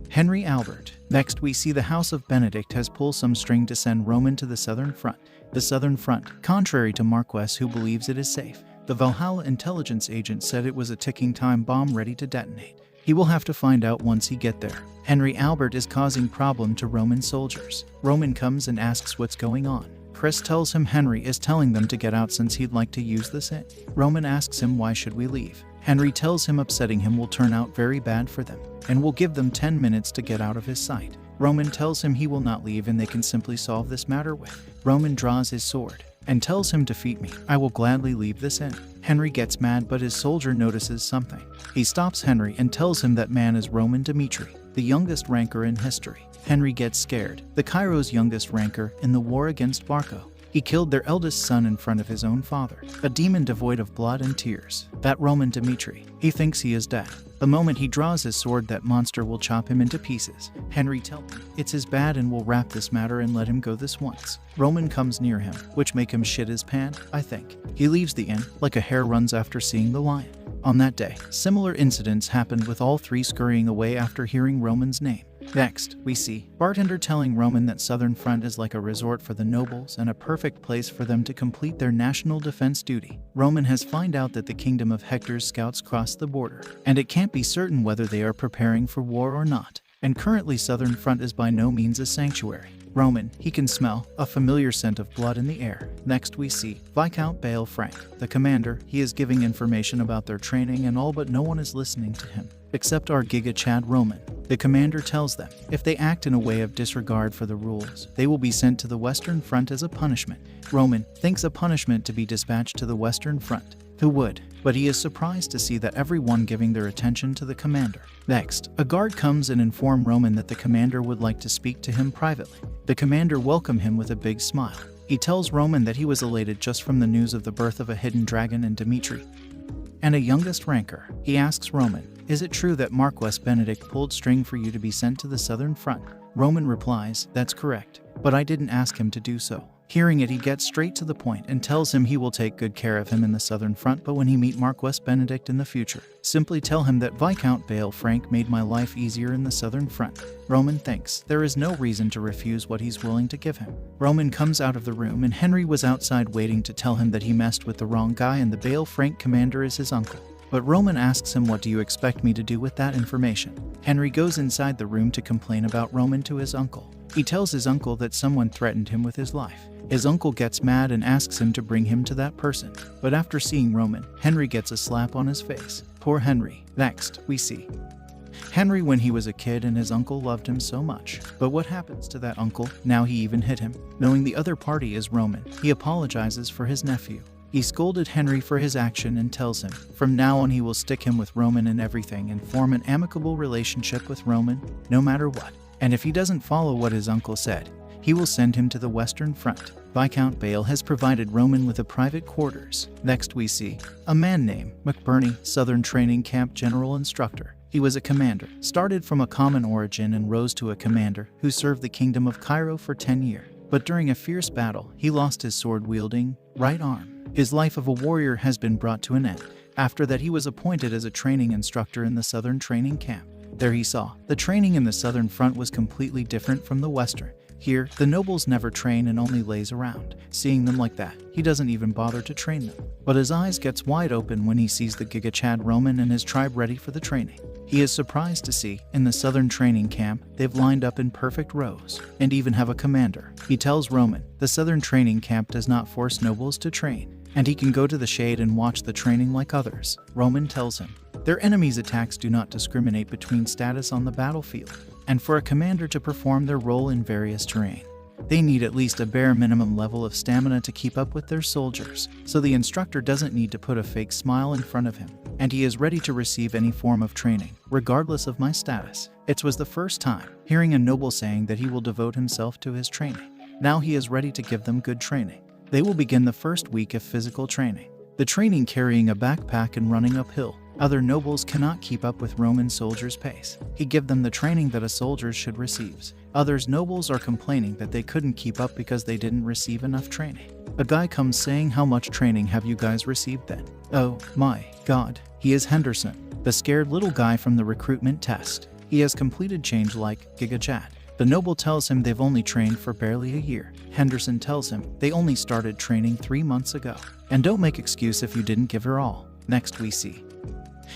Henry Albert. Next we see the house of Benedict has pulled some string to send Roman to the southern front. The southern front, contrary to Marquess who believes it is safe. The Valhalla intelligence agent said it was a ticking time bomb ready to detonate. He will have to find out once he get there. Henry Albert is causing problem to Roman soldiers. Roman comes and asks what's going on. Chris tells him Henry is telling them to get out since he'd like to use this inn. Roman asks him why should we leave. Henry tells him upsetting him will turn out very bad for them, and will give them 10 minutes to get out of his sight. Roman tells him he will not leave and they can simply solve this matter with. Roman draws his sword and tells him, defeat me, I will gladly leave this inn. Henry gets mad, but his soldier notices something. He stops Henry and tells him that man is Roman Dimitri, the youngest rancor in history. Henry gets scared. The Cairo's youngest rancor in the war against Barco. He killed their eldest son in front of his own father, a demon devoid of blood and tears. That Roman Dimitri. He thinks he is dead. The moment he draws his sword, that monster will chop him into pieces. Henry tells him it's his bad and will wrap this matter and let him go this once. Roman comes near him, which make him shit his pant, I think. He leaves the inn, like a hare runs after seeing the lion. On that day, similar incidents happened with all 3 scurrying away after hearing Roman's name. Next, we see Bartender telling Roman that Southern Front is like a resort for the nobles and a perfect place for them to complete their national defense duty. Roman has found out that the kingdom of Hector's scouts crossed the border, and it can't be certain whether they are preparing for war or not. And currently Southern Front is by no means a sanctuary. Roman, he can smell a familiar scent of blood in the air. Next we see Viscount Bale Frank, the commander. He is giving information about their training and all, but no one is listening to him, except our Giga Chad Roman. The commander tells them if they act in a way of disregard for the rules, they will be sent to the Western Front as a punishment. Roman thinks a punishment to be dispatched to the Western Front. Who would? But he is surprised to see that everyone giving their attention to the commander. Next, a guard comes and informs Roman that the commander would like to speak to him privately. The commander welcomes him with a big smile. He tells Roman that he was elated just from the news of the birth of a hidden dragon in Dimitri and a youngest ranker. He asks Roman, is it true that Marquess Benedict pulled string for you to be sent to the Southern Front? Roman replies, that's correct, but I didn't ask him to do so. Hearing it, he gets straight to the point and tells him he will take good care of him in the Southern Front, but when he meet Marquess Benedict in the future, simply tell him that Viscount Bale Frank made my life easier in the Southern Front. Roman thinks there is no reason to refuse what he's willing to give him. Roman comes out of the room and Henry was outside waiting to tell him that he messed with the wrong guy and the Bale Frank commander is his uncle. But Roman asks him, what do you expect me to do with that information? Henry goes inside the room to complain about Roman to his uncle. He tells his uncle that someone threatened him with his life. His uncle gets mad and asks him to bring him to that person. But after seeing Roman, Henry gets a slap on his face. Poor Henry. Next, we see Henry when he was a kid and his uncle loved him so much. But what happens to that uncle? Now he even hit him. Knowing the other party is Roman, he apologizes for his nephew. He scolded Henry for his action and tells him from now on he will stick him with Roman in everything and form an amicable relationship with Roman, no matter what. And if he doesn't follow what his uncle said, he will send him to the Western Front. Viscount Bale has provided Roman with a private quarters. Next we see a man named McBurney, Southern Training Camp General Instructor. He was a commander, started from a common origin and rose to a commander who served the Kingdom of Cairo for 10 years. But during a fierce battle, he lost his sword-wielding right arm. His life of a warrior has been brought to an end. After that, he was appointed as a training instructor in the Southern Training Camp. There he saw the training in the Southern Front was completely different from the Western. Here, the nobles never train and only lays around. Seeing them like that, he doesn't even bother to train them. But his eyes gets wide open when he sees the Giga Chad Roman and his tribe ready for the training. He is surprised to see, in the Southern Training Camp, they've lined up in perfect rows, and even have a commander. He tells Roman, the Southern Training Camp does not force nobles to train, and he can go to the shade and watch the training like others. Roman tells him, their enemies' attacks do not discriminate between status on the battlefield, and for a commander to perform their role in various terrain, they need at least a bare minimum level of stamina to keep up with their soldiers, so the instructor doesn't need to put a fake smile in front of him, and he is ready to receive any form of training, regardless of my status. It was the first time hearing a noble saying that he will devote himself to his training. Now he is ready to give them good training. They will begin the first week of physical training. The training carrying a backpack and running uphill. Other nobles cannot keep up with Roman soldiers' pace. He give them the training that a soldier should receive. Others nobles are complaining that they couldn't keep up because they didn't receive enough training. A guy comes saying, how much training have you guys received then? Oh my God, he is Henderson, the scared little guy from the recruitment test. He has completed change like Giga Chad. The noble tells him they've only trained for barely a year. Henderson tells him they only started training 3 months ago. And don't make excuse if you didn't give her all. Next we see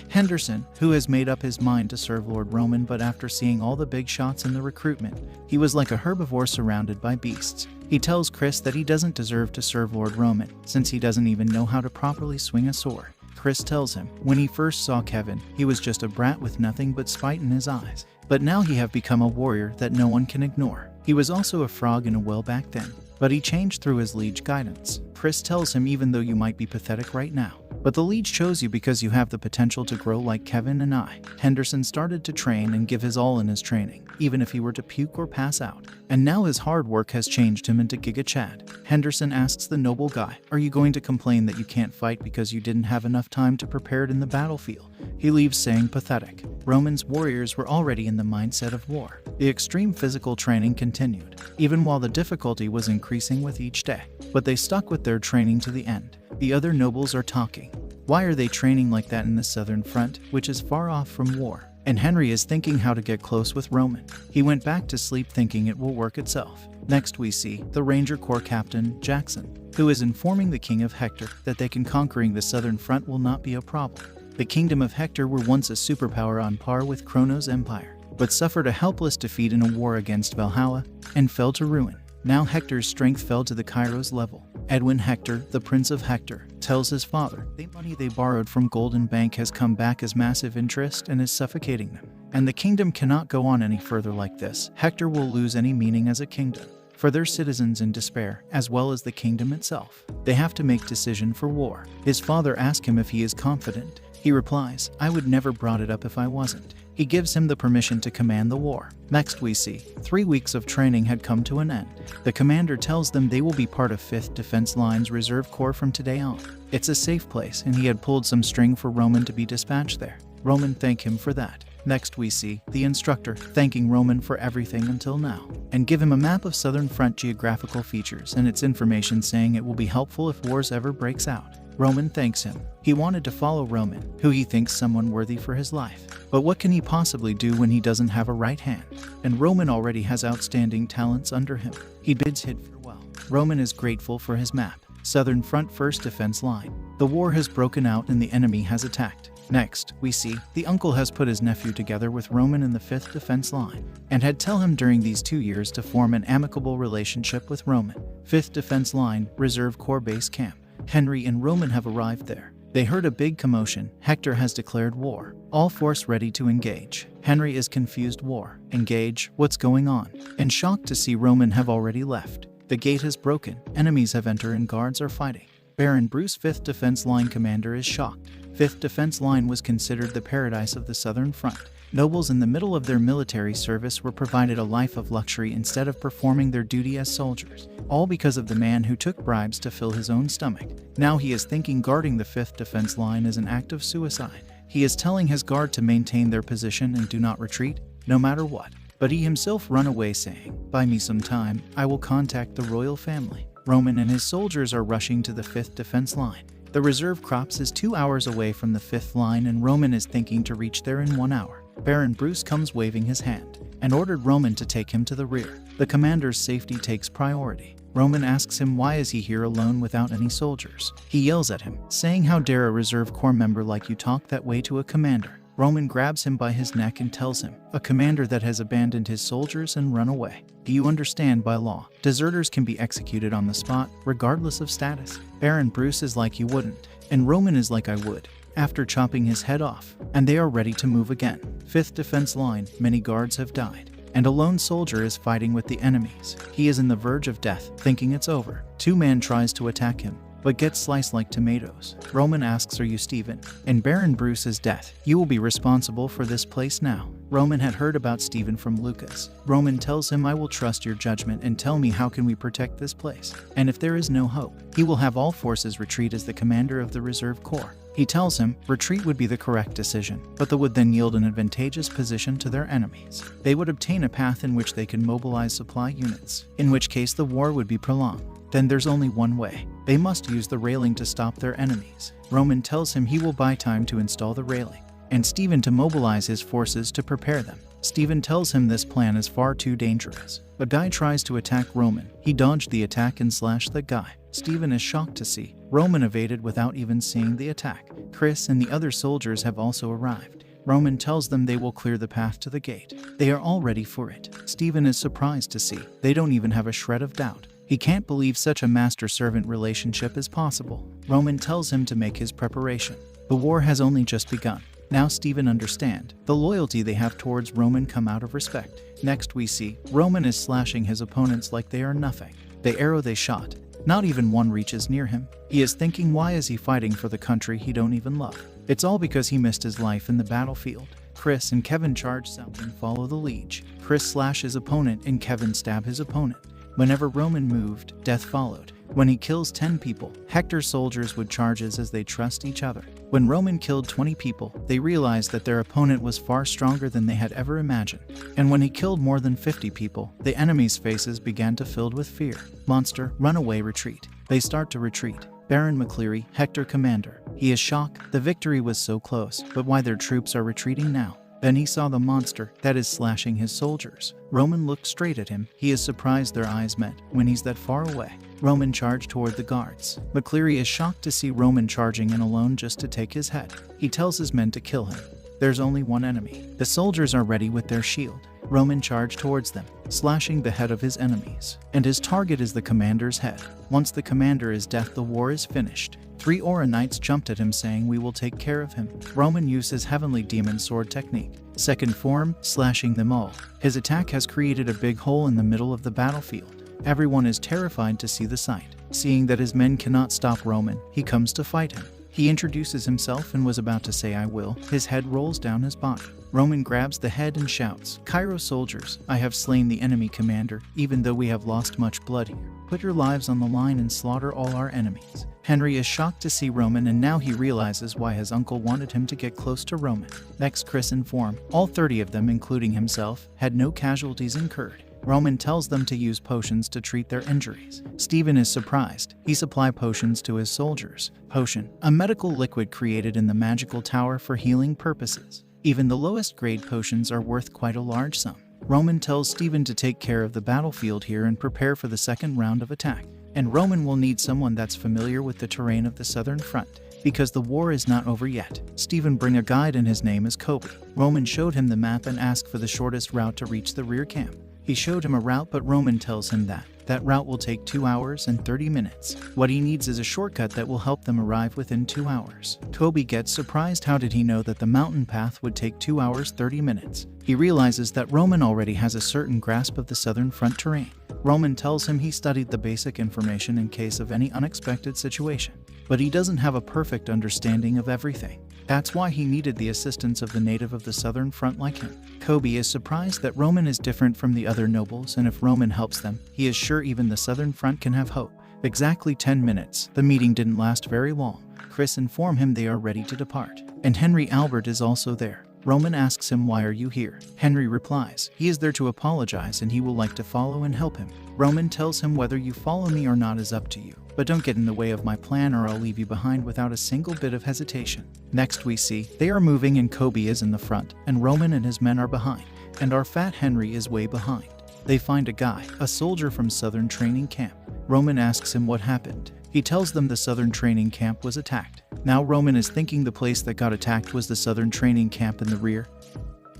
Henderson, who has made up his mind to serve Lord Roman, but after seeing all the big shots in the recruitment, he was like a herbivore surrounded by beasts. He tells Chris that he doesn't deserve to serve Lord Roman, since he doesn't even know how to properly swing a sword. Chris tells him, when he first saw Kevin, he was just a brat with nothing but spite in his eyes. But now he have become a warrior that no one can ignore. He was also a frog in a well back then, but he changed through his liege guidance. Chris tells him, even though you might be pathetic right now, but the liege chose you because you have the potential to grow like Kevin and I. Henderson started to train and give his all in his training, even if he were to puke or pass out. And now his hard work has changed him into Giga Chad. Henderson asks the noble guy, are you going to complain that you can't fight because you didn't have enough time to prepare it in the battlefield? He leaves saying pathetic. Roman's warriors were already in the mindset of war. The extreme physical training continued, even while the difficulty was increasing with each day. But they stuck with their training to the end. The other nobles are talking. Why are they training like that in the Southern Front, which is far off from war? and Henry is thinking how to get close with Roman. He went back to sleep thinking it will work itself. Next we see the Ranger Corps Captain, Jackson, who is informing the King of Hector that they can conquering the southern front will not be a problem. The Kingdom of Hector were once a superpower on par with Kronos' empire, but suffered a helpless defeat in a war against Valhalla and fell to ruin. Now Hector's strength fell to the Kairos level. Edwin Hector, the Prince of Hector, tells his father the money they borrowed from Golden Bank has come back as massive interest and is suffocating them. And the kingdom cannot go on any further like this. Hector will lose any meaning as a kingdom. For their citizens in despair, as well as the kingdom itself, they have to make decision for war. His father asks him if he is confident. He replies, "I would never brought it up if I wasn't." He gives him the permission to command the war. Next we see 3 weeks of training had come to an end. The commander tells them they will be part of 5th Defense Line's Reserve Corps from today on. It's a safe place, and he had pulled some string for Roman to be dispatched there. Roman thanked him for that. Next we see the instructor thanking Roman for everything until now, and give him a map of Southern Front geographical features and its information, saying it will be helpful if wars ever breaks out. Roman thanks him. He wanted to follow Roman, who he thinks someone worthy for his life. But what can he possibly do when he doesn't have a right hand? And Roman already has outstanding talents under him. He bids him farewell. Roman is grateful for his map. Southern Front 1st Defense Line. The war has broken out and the enemy has attacked. Next, we see the uncle has put his nephew together with Roman in the 5th Defense Line, and had tell him during these 2 years to form an amicable relationship with Roman. 5th Defense Line, Reserve Corps Base Camp. Henry and Roman have arrived there. They heard a big commotion. Hector has declared war. All force ready to engage. Henry is confused. War. Engage? What's going on? And shocked to see Roman have already left. The gate has broken. Enemies have entered and guards are fighting. Baron Bruce, 5th Defense Line commander, is shocked. 5th Defense Line was considered the paradise of the Southern Front. Nobles in the middle of their military service were provided a life of luxury instead of performing their duty as soldiers, all because of the man who took bribes to fill his own stomach. Now he is thinking guarding the 5th Defense Line is an act of suicide. He is telling his guard to maintain their position and do not retreat, no matter what. But he himself run away, saying, "Buy me some time, I will contact the royal family." Roman and his soldiers are rushing to the 5th Defense Line. The reserve crops is 2 hours away from the 5th line, and Roman is thinking to reach there in 1 hour. Baron Bruce comes waving his hand and ordered Roman to take him to the rear. The commander's safety takes priority. Roman asks him why is he here alone without any soldiers. He yells at him, saying, "How dare a Reserve Corps member like you talk that way to a commander?" Roman grabs him by his neck and tells him, "A commander that has abandoned his soldiers and run away. Do you understand, by law, deserters can be executed on the spot, regardless of status?" Baron Bruce is like, "You wouldn't." And Roman is like, "I would," after chopping his head off, and they are ready to move again. 5th Defense Line, many guards have died, and a lone soldier is fighting with the enemies. He is in the verge of death, thinking it's over. 2 men tries to attack him, but gets sliced like tomatoes. Roman asks, "Are you Stephen?" And Baron Bruce is death. "You will be responsible for this place now." Roman had heard about Stephen from Lucas. Roman tells him, "I will trust your judgment and tell me how can we protect this place. And if there is no hope, he will have all forces retreat as the commander of the Reserve Corps." He tells him retreat would be the correct decision, but that would then yield an advantageous position to their enemies. They would obtain a path in which they can mobilize supply units, in which case the war would be prolonged. Then there's only one way. They must use the railing to stop their enemies. Roman tells him he will buy time to install the railing, and Stephen to mobilize his forces to prepare them. Stephen tells him this plan is far too dangerous. A guy tries to attack Roman. He dodged the attack and slashed the guy. Stephen is shocked to see Roman evaded without even seeing the attack. Chris and the other soldiers have also arrived. Roman tells them they will clear the path to the gate. They are all ready for it. Stephen is surprised to see they don't even have a shred of doubt. He can't believe such a master-servant relationship is possible. Roman tells him to make his preparation. The war has only just begun. Now Stephen understand the loyalty they have towards Roman come out of respect. Next we see Roman is slashing his opponents like they are nothing. The arrow they shot, not even one reaches near him. He is thinking, why is he fighting for the country he don't even love? It's all because he missed his life in the battlefield. Chris and Kevin charge south and follow the liege. Chris slash his opponent and Kevin stab his opponent. Whenever Roman moved, death followed. When he kills 10 people, Hector's soldiers would charge as they trust each other. When Roman killed 20 people, they realized that their opponent was far stronger than they had ever imagined. And when he killed more than 50 people, the enemy's faces began to fill with fear. Monster, run away, retreat. They start to retreat. Baron McCleary, Hector commander. He is shocked. The victory was so close, but why their troops are retreating now? Then he saw the monster that is slashing his soldiers. Roman looked straight at him. He is surprised their eyes met when he's that far away. Roman charged toward the guards. McCleary is shocked to see Roman charging in alone just to take his head. He tells his men to kill him. There's only one enemy. The soldiers are ready with their shield. Roman charged towards them, slashing the head of his enemies. And his target is the commander's head. Once the commander is dead, the war is finished. 3 Aura Knights jumped at him saying, "We will take care of him." Roman used his heavenly demon sword technique, second form, slashing them all. His attack has created a big hole in the middle of the battlefield. Everyone is terrified to see the sight. Seeing that his men cannot stop Roman, he comes to fight him. He introduces himself and was about to say, "I will." His head rolls down his body. Roman grabs the head and shouts, "Cairo soldiers, I have slain the enemy commander, even though we have lost much blood here. Put your lives on the line and slaughter all our enemies." Henry is shocked to see Roman, and now he realizes why his uncle wanted him to get close to Roman. Next, Chris informs all 30 of them, including himself, had no casualties incurred. Roman tells them to use potions to treat their injuries. Stephen is surprised. He supplies potions to his soldiers. Potion, a medical liquid created in the magical tower for healing purposes. Even the lowest grade potions are worth quite a large sum. Roman tells Stephen to take care of the battlefield here and prepare for the second round of attack. And Roman will need someone that's familiar with the terrain of the southern front, because the war is not over yet. Stephen bring a guide and his name is Kobe. Roman showed him the map and asked for the shortest route to reach the rear camp. He showed him a route, but Roman tells him that route will take 2 hours and 30 minutes. What he needs is a shortcut that will help them arrive within 2 hours. Kobe gets surprised. How did he know that the mountain path would take 2 hours 30 minutes? He realizes that Roman already has a certain grasp of the southern front terrain. Roman tells him he studied the basic information in case of any unexpected situation, but he doesn't have a perfect understanding of everything. That's why he needed the assistance of the native of the southern front like him. Kobe is surprised that Roman is different from the other nobles, and if Roman helps them, he is sure even the southern front can have hope. Exactly 10 minutes. The meeting didn't last very long. Chris informs him they are ready to depart, and Henry Albert is also there. Roman asks him, "Why are you here?" Henry replies, he is there to apologize and he will like to follow and help him. Roman tells him, "Whether you follow me or not is up to you, but don't get in the way of my plan or I'll leave you behind without a single bit of hesitation." Next we see they are moving and Kobe is in the front and Roman and his men are behind, and our fat Henry is way behind. They find a guy, a soldier from Southern Training Camp. Roman asks him what happened. He tells them the Southern Training Camp was attacked. Now Roman is thinking the place that got attacked was the Southern Training Camp in the rear,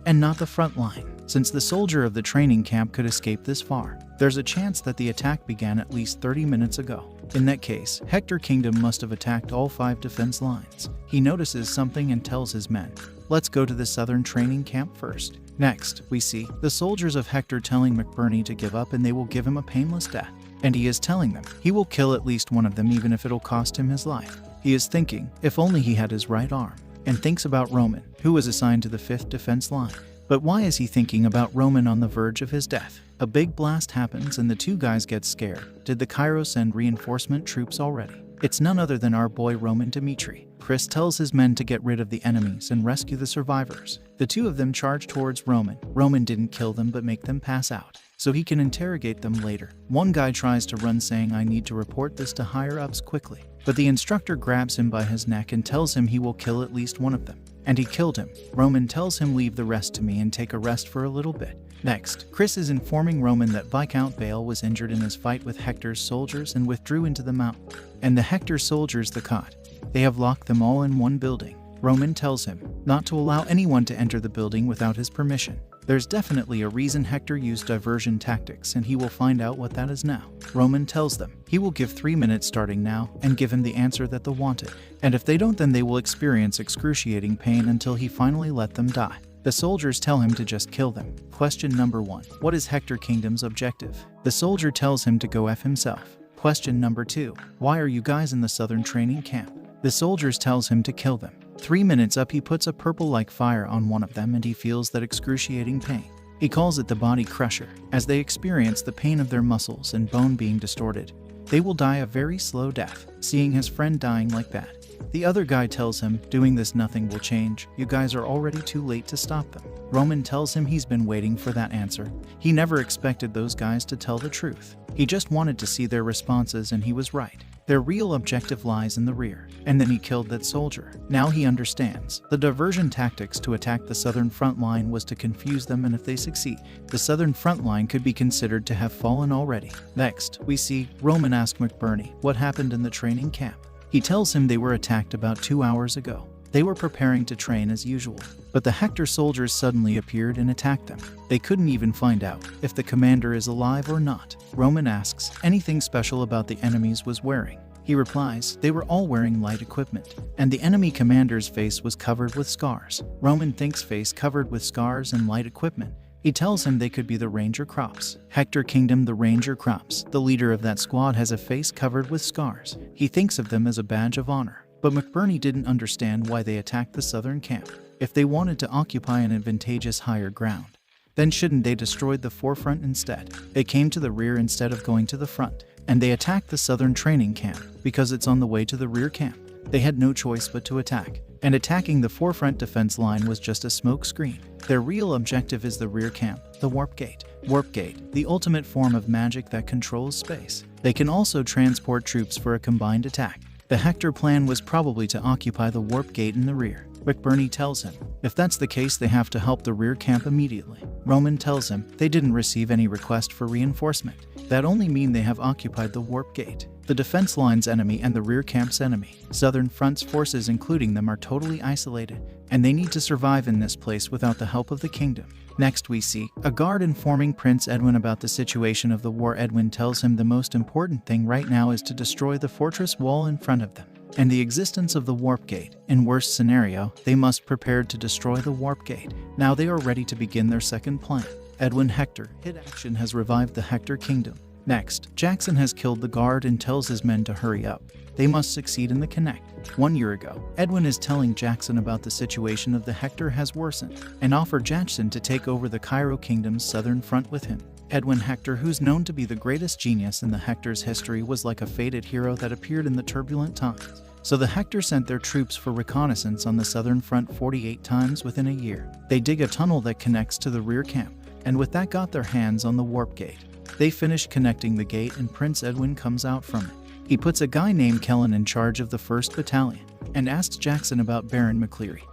and not the front line. Since the soldier of the training camp could escape this far, there's a chance that the attack began at least 30 minutes ago. In that case, Hector Kingdom must have attacked all 5 defense lines. He notices something and tells his men, "Let's go to the Southern Training Camp first." Next, we see the soldiers of Hector telling McBurney to give up and they will give him a painless death. And he is telling them he will kill at least one of them even if it'll cost him his life. He is thinking, if only he had his right arm, and thinks about Roman, who was assigned to the 5th defense line. But why is he thinking about Roman on the verge of his death? A big blast happens and the 2 guys get scared. Did the Cairo send reinforcement troops already? It's none other than our boy Roman Dimitri. Chris tells his men to get rid of the enemies and rescue the survivors. The 2 of them charge towards Roman. Roman didn't kill them but make them pass out, so he can interrogate them later. One guy tries to run saying, "I need to report this to higher ups quickly." But the instructor grabs him by his neck and tells him he will kill at least one of them. And he killed him. Roman tells him, "Leave the rest to me and take a rest for a little bit." Next, Chris is informing Roman that Viscount Vale was injured in his fight with Hector's soldiers and withdrew into the mountain. And the Hector soldiers the caught. They have locked them all in one building. Roman tells him not to allow anyone to enter the building without his permission. There's definitely a reason Hector used diversion tactics, and he will find out what that is now. Roman tells them he will give 3 minutes starting now and give him the answer that they wanted. And if they don't, then they will experience excruciating pain until he finally let them die. The soldiers tell him to just kill them. Question number 1. What is Hector Kingdom's objective? The soldier tells him to go F himself. Question number 2. Why are you guys in the Southern Training Camp? The soldiers tells him to kill them. 3 minutes up, he puts a purple-like fire on one of them and he feels that excruciating pain. He calls it the body crusher. As they experience the pain of their muscles and bone being distorted, they will die a very slow death. Seeing his friend dying like that, the other guy tells him, "Doing this nothing will change. You guys are already too late to stop them." Roman tells him he's been waiting for that answer. He never expected those guys to tell the truth. He just wanted to see their responses and he was right. Their real objective lies in the rear. And then he killed that soldier. Now he understands. The diversion tactics to attack the southern front line was to confuse them, and if they succeed, the southern front line could be considered to have fallen already. Next, we see Roman ask McBurney what happened in the training camp. He tells him they were attacked about 2 hours ago. They were preparing to train as usual, but the Hector soldiers suddenly appeared and attacked them. They couldn't even find out if the commander is alive or not. Roman asks anything special about the enemies was wearing. He replies they were all wearing light equipment, and the enemy commander's face was covered with scars. Roman thinks face covered with scars and light equipment. He tells him they could be the Ranger Crops. Hector Kingdom, the Ranger Crops. The leader of that squad has a face covered with scars. He thinks of them as a badge of honor. But McBurney didn't understand why they attacked the southern camp. If they wanted to occupy an advantageous higher ground, then shouldn't they destroy the forefront instead? They came to the rear instead of going to the front, and they attacked the southern training camp because it's on the way to the rear camp. They had no choice but to attack, and attacking the forefront defense line was just a smoke screen. Their real objective is the rear camp, the Warp Gate. Warp Gate, the ultimate form of magic that controls space. They can also transport troops for a combined attack. The Hector plan was probably to occupy the Warp Gate in the rear. McBurney tells him if that's the case, they have to help the rear camp immediately. Roman tells him they didn't receive any request for reinforcement. That only means they have occupied the Warp Gate. The defense line's enemy and the rear camp's enemy. Southern Front's forces, including them, are totally isolated, and they need to survive in this place without the help of the kingdom. Next we see a guard informing Prince Edwin about the situation of the war. Edwin tells him the most important thing right now is to destroy the fortress wall in front of them and the existence of the Warp Gate. In worst scenario, they must prepare to destroy the Warp Gate. Now they are ready to begin their second plan. Edwin Hector hit action has revived the Hector Kingdom. Next, Jackson has killed the guard and tells his men to hurry up. They must succeed in the connect. 1 year ago, Edwin is telling Jackson about the situation of the Hector has worsened and offered Jackson to take over the Cairo Kingdom's southern front with him. Edwin Hector, who's known to be the greatest genius in the Hector's history, was like a fated hero that appeared in the turbulent times. So the Hector sent their troops for reconnaissance on the southern front 48 times within a year. They dig a tunnel that connects to the rear camp, and with that got their hands on the Warp Gate. They finish connecting the gate and Prince Edwin comes out from it. He puts a guy named Kellen in charge of the 1st Battalion and asks Jackson about Baron McCleary,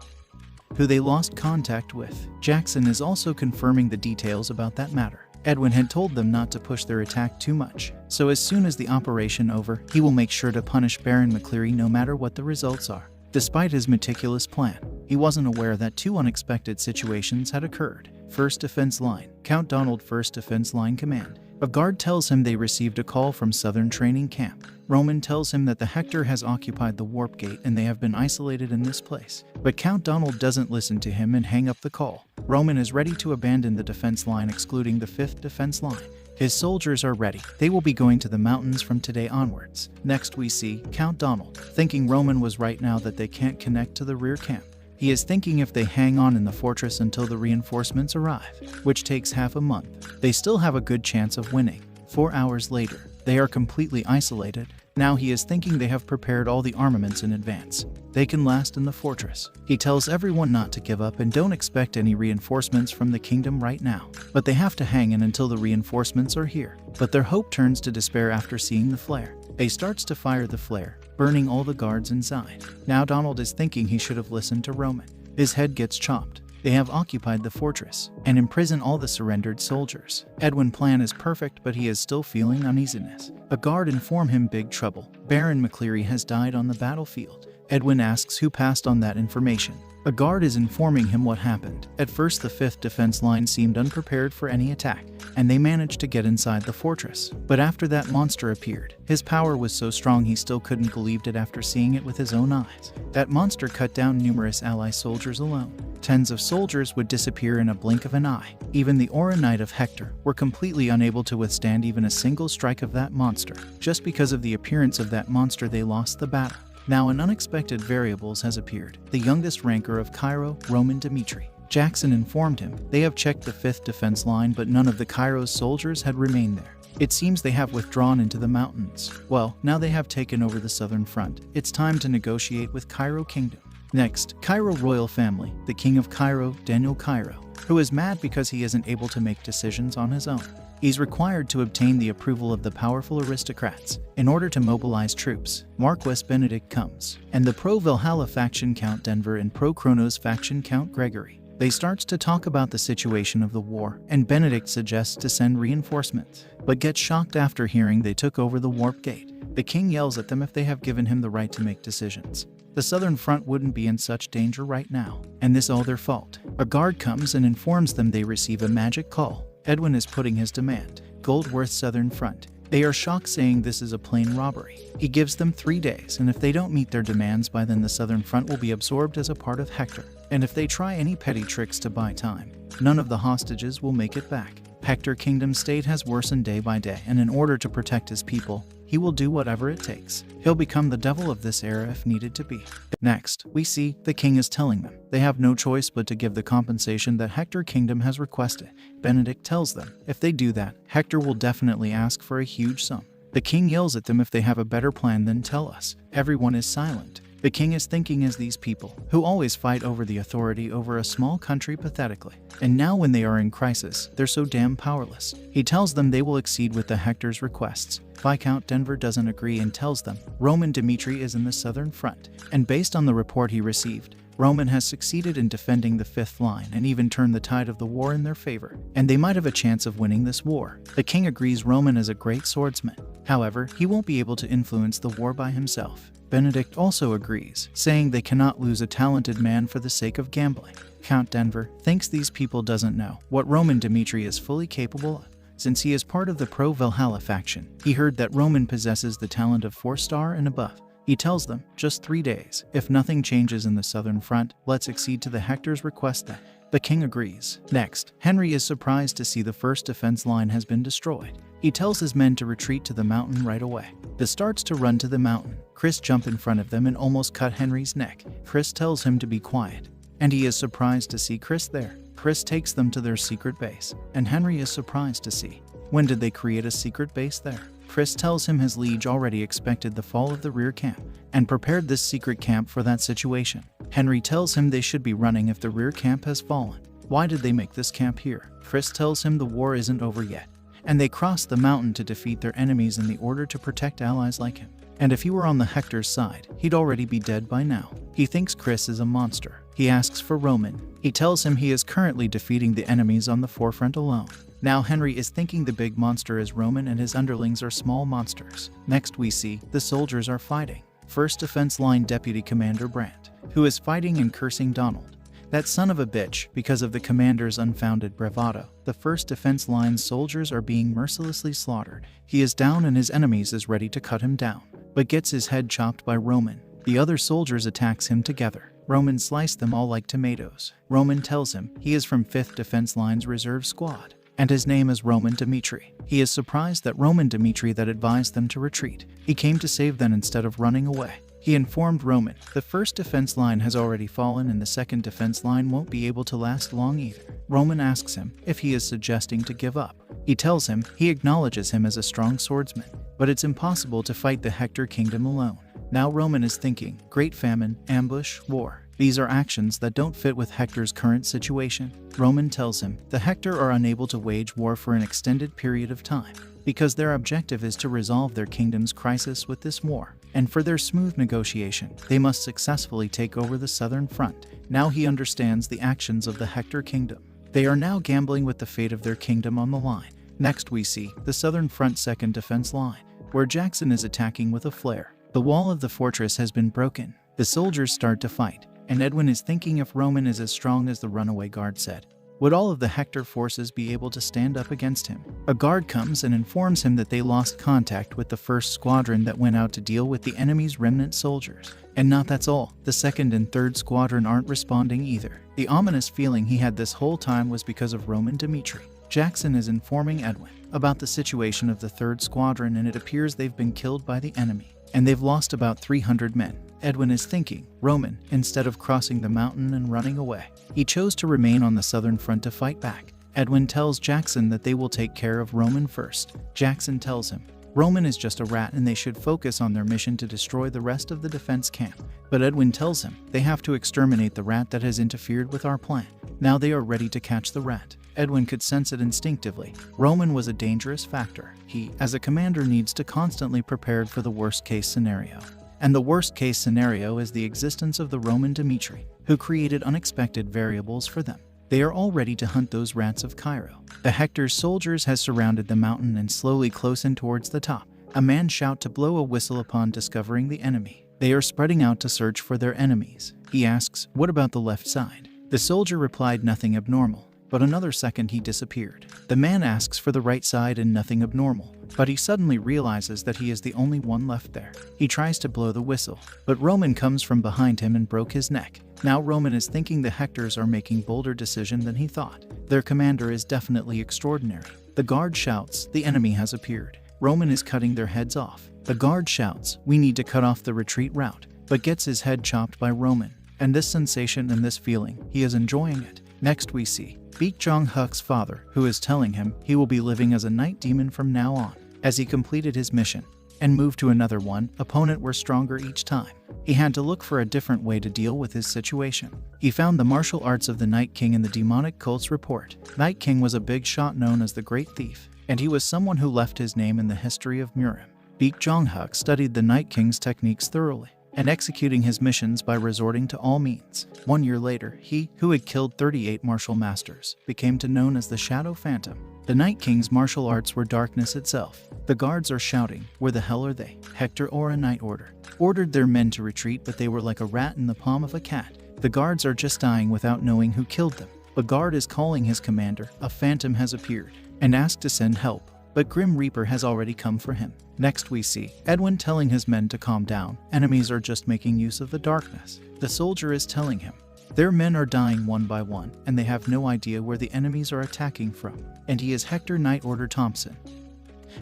who they lost contact with. Jackson is also confirming the details about that matter. Edwin had told them not to push their attack too much, so as soon as the operation over, he will make sure to punish Baron McCleary no matter what the results are. Despite his meticulous plan, he wasn't aware that 2 unexpected situations had occurred. 1st Defense Line, Count Donald 1st Defense Line Command. A guard tells him they received a call from Southern Training Camp. Roman tells him that the Hector has occupied the Warp Gate and they have been isolated in this place. But Count Donald doesn't listen to him and hang up the call. Roman is ready to abandon the defense line, excluding the 5th Defense Line. His soldiers are ready. They will be going to the mountains from today onwards. Next we see Count Donald, thinking Roman was right now that they can't connect to the rear camp. He is thinking if they hang on in the fortress until the reinforcements arrive, which takes half a month, they still have a good chance of winning. 4 hours later, they are completely isolated. Now he is thinking they have prepared all the armaments in advance. They can last in the fortress. He tells everyone not to give up and don't expect any reinforcements from the kingdom right now. But they have to hang in until the reinforcements are here. But their hope turns to despair after seeing the flare. They starts to fire the flare, burning all the guards inside. Now Donald is thinking he should have listened to Roman. His head gets chopped. They have occupied the fortress and imprisoned all the surrendered soldiers. Edwin's plan is perfect, but he is still feeling uneasiness. A guard informs him big trouble. Baron McCleary has died on the battlefield. Edwin asks who passed on that information. A guard is informing him what happened. At first, the 5th Defense Line seemed unprepared for any attack, and they managed to get inside the fortress. But after that monster appeared, his power was so strong he still couldn't believe it after seeing it with his own eyes. That monster cut down numerous ally soldiers alone. Tens of soldiers would disappear in a blink of an eye. Even the Aura Knight of Hector were completely unable to withstand even a single strike of that monster. Just because of the appearance of that monster, they lost the battle. Now an unexpected variables has appeared. The youngest ranker of Cairo, Roman Dimitri. Jackson informed him they have checked the 5th Defense Line, but none of the Cairo's soldiers had remained there. It seems they have withdrawn into the mountains. Well, now they have taken over the southern front. It's time to negotiate with Cairo Kingdom. Next, Cairo royal family, the king of Cairo, Daniel Cairo, who is mad because he isn't able to make decisions on his own. He's required to obtain the approval of the powerful aristocrats in order to mobilize troops. Marquis Benedict comes, and the pro-Valhalla faction Count Denver and pro-Kronos faction Count Gregory. They starts to talk about the situation of the war, and Benedict suggests to send reinforcements, but gets shocked after hearing they took over the warp gate. The king yells at them if they have given him the right to make decisions. The Southern Front wouldn't be in such danger right now, and this all their fault. A guard comes and informs them they receive a magic call. Edwin is putting his demand, gold worth Southern Front. They are shocked, saying this is a plain robbery. He gives them 3 days, and if they don't meet their demands by then, the Southern Front will be absorbed as a part of Hector. And if they try any petty tricks to buy time, none of the hostages will make it back. Hector Kingdom's state has worsened day by day, and in order to protect his people, he will do whatever it takes. He'll become the devil of this era if needed to be. Next, we see the king is telling them they have no choice but to give the compensation that Hector Kingdom has requested. Benedict tells them if they do that, Hector will definitely ask for a huge sum. The king yells at them if they have a better plan, then tell us. Everyone is silent. The king is thinking as these people, who always fight over the authority over a small country pathetically. And now when they are in crisis, they're so damn powerless. He tells them they will accede with the Hector's requests. Viscount Denver doesn't agree and tells them Roman Dmitri is in the Southern Front. And based on the report he received, Roman has succeeded in defending the fifth line and even turned the tide of the war in their favor. And they might have a chance of winning this war. The king agrees Roman is a great swordsman. However, he won't be able to influence the war by himself. Benedict also agrees, saying they cannot lose a talented man for the sake of gambling. Count Denver thinks these people doesn't know what Roman Dmitri is fully capable of. Since he is part of the pro-Valhalla faction, he heard that Roman possesses the talent of 4-star and above. He tells them, just 3 days. If nothing changes in the Southern Front, let's accede to the Hector's request then. The king agrees. Next, Henry is surprised to see the first defense line has been destroyed. He tells his men to retreat to the mountain right away. They starts to run to the mountain. Chris jumps in front of them and almost cut Henry's neck. Chris tells him to be quiet, and he is surprised to see Chris there. Chris takes them to their secret base, and Henry is surprised to see. When did they create a secret base there? Chris tells him his liege already expected the fall of the rear camp, and prepared this secret camp for that situation. Henry tells him they should be running if the rear camp has fallen. Why did they make this camp here? Chris tells him the war isn't over yet, and they crossed the mountain to defeat their enemies in the order to protect allies like him. And if he were on the Hector's side, he'd already be dead by now. He thinks Chris is a monster. He asks for Roman. He tells him he is currently defeating the enemies on the forefront alone. Now Henry is thinking the big monster is Roman and his underlings are small monsters. Next we see the soldiers are fighting. First defense line Deputy Commander Brandt, who is fighting and cursing Donald, that son of a bitch, because of the commander's unfounded bravado. The first defense line's soldiers are being mercilessly slaughtered. He is down and his enemies is ready to cut him down, but gets his head chopped by Roman. The other soldiers attacks him together. Roman sliced them all like tomatoes. Roman tells him he is from 5th Defense Line's reserve squad, and his name is Roman Dmitri. He is surprised that Roman Dmitri that advised them to retreat. He came to save them instead of running away. He informed Roman the first defense line has already fallen and the second defense line won't be able to last long either. Roman asks him if he is suggesting to give up. He tells him he acknowledges him as a strong swordsman, but it's impossible to fight the Hector Kingdom alone. Now Roman is thinking, great famine, ambush, war. These are actions that don't fit with Hector's current situation. Roman tells him the Hector are unable to wage war for an extended period of time, because their objective is to resolve their kingdom's crisis with this war. And for their smooth negotiation, they must successfully take over the Southern Front. Now he understands the actions of the Hector Kingdom. They are now gambling with the fate of their kingdom on the line. Next we see the Southern Front 2nd Defense Line, where Jackson is attacking with a flare. The wall of the fortress has been broken. The soldiers start to fight, and Edwin is thinking if Roman is as strong as the runaway guard said, would all of the Hector forces be able to stand up against him? A guard comes and informs him that they lost contact with the 1st squadron that went out to deal with the enemy's remnant soldiers. And not that's all, the 2nd and 3rd squadron aren't responding either. The ominous feeling he had this whole time was because of Roman Dmitri. Jackson is informing Edwin about the situation of the 3rd squadron, and it appears they've been killed by the enemy, and they've lost about 300 men. Edwin is thinking, Roman, instead of crossing the mountain and running away, he chose to remain on the Southern Front to fight back. Edwin tells Jackson that they will take care of Roman first. Jackson tells him Roman is just a rat and they should focus on their mission to destroy the rest of the defense camp. But Edwin tells him they have to exterminate the rat that has interfered with our plan. Now they are ready to catch the rat. Edwin could sense it instinctively. Roman was a dangerous factor. He, as a commander, needs to constantly prepare for the worst-case scenario. And the worst-case scenario is the existence of the Roman Dimitri, who created unexpected variables for them. They are all ready to hunt those rats of Cairo. The Hector's soldiers has surrounded the mountain and slowly close in towards the top. A man shout to blow a whistle upon discovering the enemy. They are spreading out to search for their enemies. He asks, "What about the left side?" The soldier replied, "Nothing abnormal." But another second he disappeared. The man asks for the right side and nothing abnormal. But he suddenly realizes that he is the only one left there. He tries to blow the whistle, but Roman comes from behind him and broke his neck. Now Roman is thinking the Hectors are making bolder decision than he thought. Their commander is definitely extraordinary. The guard shouts, "The enemy has appeared." Roman is cutting their heads off. The guard shouts, "We need to cut off the retreat route," but gets his head chopped by Roman. And this sensation and this feeling, he is enjoying it. Next we see Baek Jong-huk's father, who is telling him he will be living as a night demon from now on. As he completed his mission and moved to another one, opponent were stronger each time. He had to look for a different way to deal with his situation. He found the martial arts of the Night King in the demonic cult's report. Night King was a big shot known as the Great Thief, and he was someone who left his name in the history of Murim. Baek Jong-huk studied the Night King's techniques thoroughly, and executing his missions by resorting to all means. 1 year later, he, who had killed 38 martial masters, became known as the Shadow Phantom. The Night King's martial arts were darkness itself. The guards are shouting, "Where the hell are they?" Hector, or a night order, ordered their men to retreat, but they were like a rat in the palm of a cat. The guards are just dying without knowing who killed them. A guard is calling his commander, a phantom has appeared, and asked to send help. But Grim Reaper has already come for him. Next we see Edwin telling his men to calm down. Enemies are just making use of the darkness. The soldier is telling him their men are dying one by one, and they have no idea where the enemies are attacking from. And he is Hector Night Order Thompson,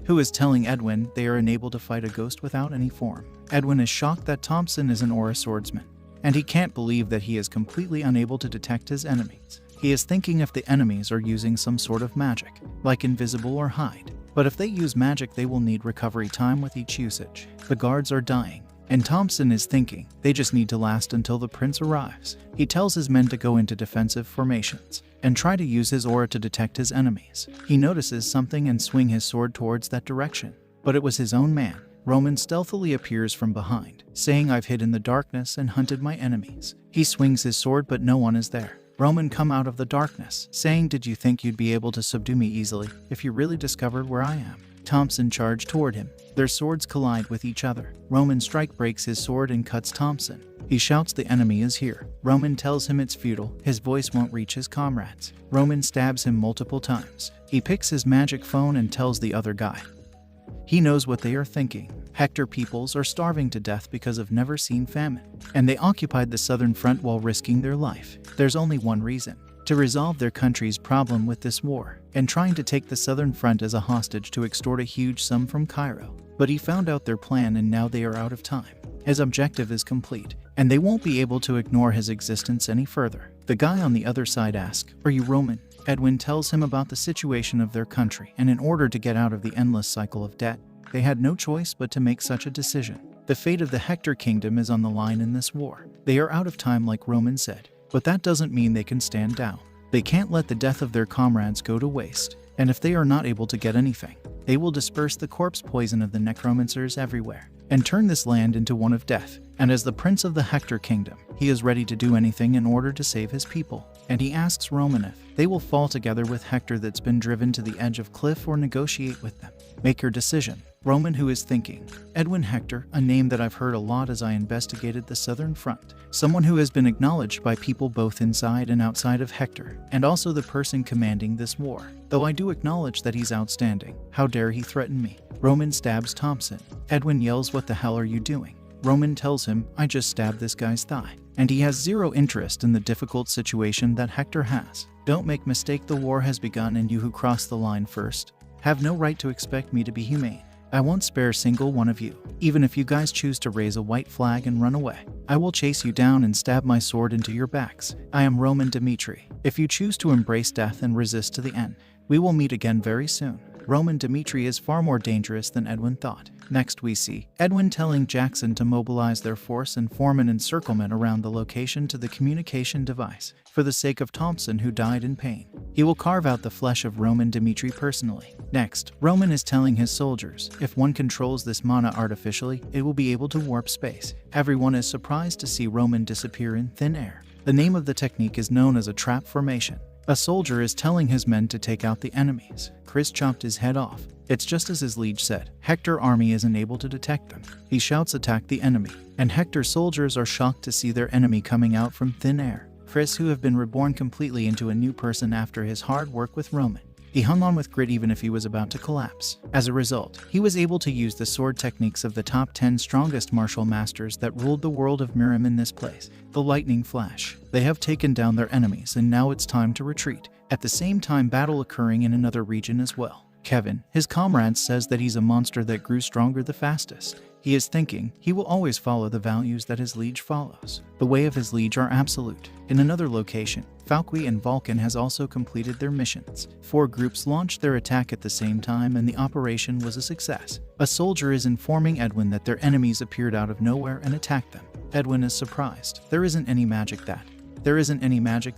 who is telling Edwin they are unable to fight a ghost without any form. Edwin is shocked that Thompson is an aura swordsman, and he can't believe that he is completely unable to detect his enemies. He is thinking if the enemies are using some sort of magic, like invisible or hide. But if they use magic, they will need recovery time with each usage. The guards are dying, and Thompson is thinking they just need to last until the prince arrives. He tells his men to go into defensive formations and try to use his aura to detect his enemies. He notices something and swing his sword towards that direction, but it was his own man. Roman stealthily appears from behind, saying, "I've hid in the darkness and hunted my enemies." He swings his sword, but no one is there. Roman come out of the darkness, saying, "Did you think you'd be able to subdue me easily if you really discovered where I am?" Thompson charged toward him. Their swords collide with each other. Roman strike breaks his sword and cuts Thompson. He shouts the enemy is here. Roman tells him it's futile. His voice won't reach his comrades. Roman stabs him multiple times. He picks his magic phone and tells the other guy he knows what they are thinking. Hector peoples are starving to death because of never-seen famine, and they occupied the southern front while risking their life. There's only one reason: to resolve their country's problem with this war, and trying to take the southern front as a hostage to extort a huge sum from Cairo. But he found out their plan, and now they are out of time. His objective is complete, and they won't be able to ignore his existence any further. The guy on the other side asks, "Are you Roman?" Edwin tells him about the situation of their country, and in order to get out of the endless cycle of debt, they had no choice but to make such a decision. The fate of the Hector kingdom is on the line in this war. They are out of time, like Roman said, but that doesn't mean they can stand down. They can't let the death of their comrades go to waste, and if they are not able to get anything, they will disperse the corpse poison of the necromancers everywhere, and turn this land into one of death. And as the prince of the Hector kingdom, he is ready to do anything in order to save his people. And he asks Roman if they will fall together with Hector that's been driven to the edge of cliff, or negotiate with them. Make your decision. Roman, who is thinking, Edwin Hector, a name that I've heard a lot as I investigated the southern front. Someone who has been acknowledged by people both inside and outside of Hector, and also the person commanding this war. Though I do acknowledge that he's outstanding. How dare he threaten me? Roman stabs Thompson. Edwin yells, "What the hell are you doing?" Roman tells him, "I just stabbed this guy's thigh." And he has zero interest in the difficult situation that Hector has. Don't make mistake, the war has begun, and you who cross the line first have no right to expect me to be humane. I won't spare a single one of you. Even if you guys choose to raise a white flag and run away, I will chase you down and stab my sword into your backs. I am Roman Dimitri. If you choose to embrace death and resist to the end, we will meet again very soon. Roman Dimitri is far more dangerous than Edwin thought. Next we see Edwin telling Jackson to mobilize their force and form an encirclement around the location to the communication device. For the sake of Thompson, who died in pain, he will carve out the flesh of Roman Dimitri personally. Next, Roman is telling his soldiers, if one controls this mana artificially, it will be able to warp space. Everyone is surprised to see Roman disappear in thin air. The name of the technique is known as a trap formation. A soldier is telling his men to take out the enemies. Chris chopped his head off. It's just as his liege said. Hector's army isn't able to detect them. He shouts, attack the enemy, and Hector's soldiers are shocked to see their enemy coming out from thin air. Chris, who have been reborn completely into a new person after his hard work with Roman. He hung on with grit even if he was about to collapse. As a result, he was able to use the sword techniques of the top 10 strongest martial masters that ruled the world of Miram in this place. The lightning flash. They have taken down their enemies and now it's time to retreat. At the same time, battle occurring in another region as well. Kevin, his comrade, says that he's a monster that grew stronger the fastest. He is thinking he will always follow the values that his liege follows. The way of his liege are absolute. In another location, Falqui and Vulcan has also completed their missions. 4 groups launched their attack at the same time and the operation was a success. A soldier is informing Edwin that their enemies appeared out of nowhere and attacked them. Edwin is surprised. There isn't any magic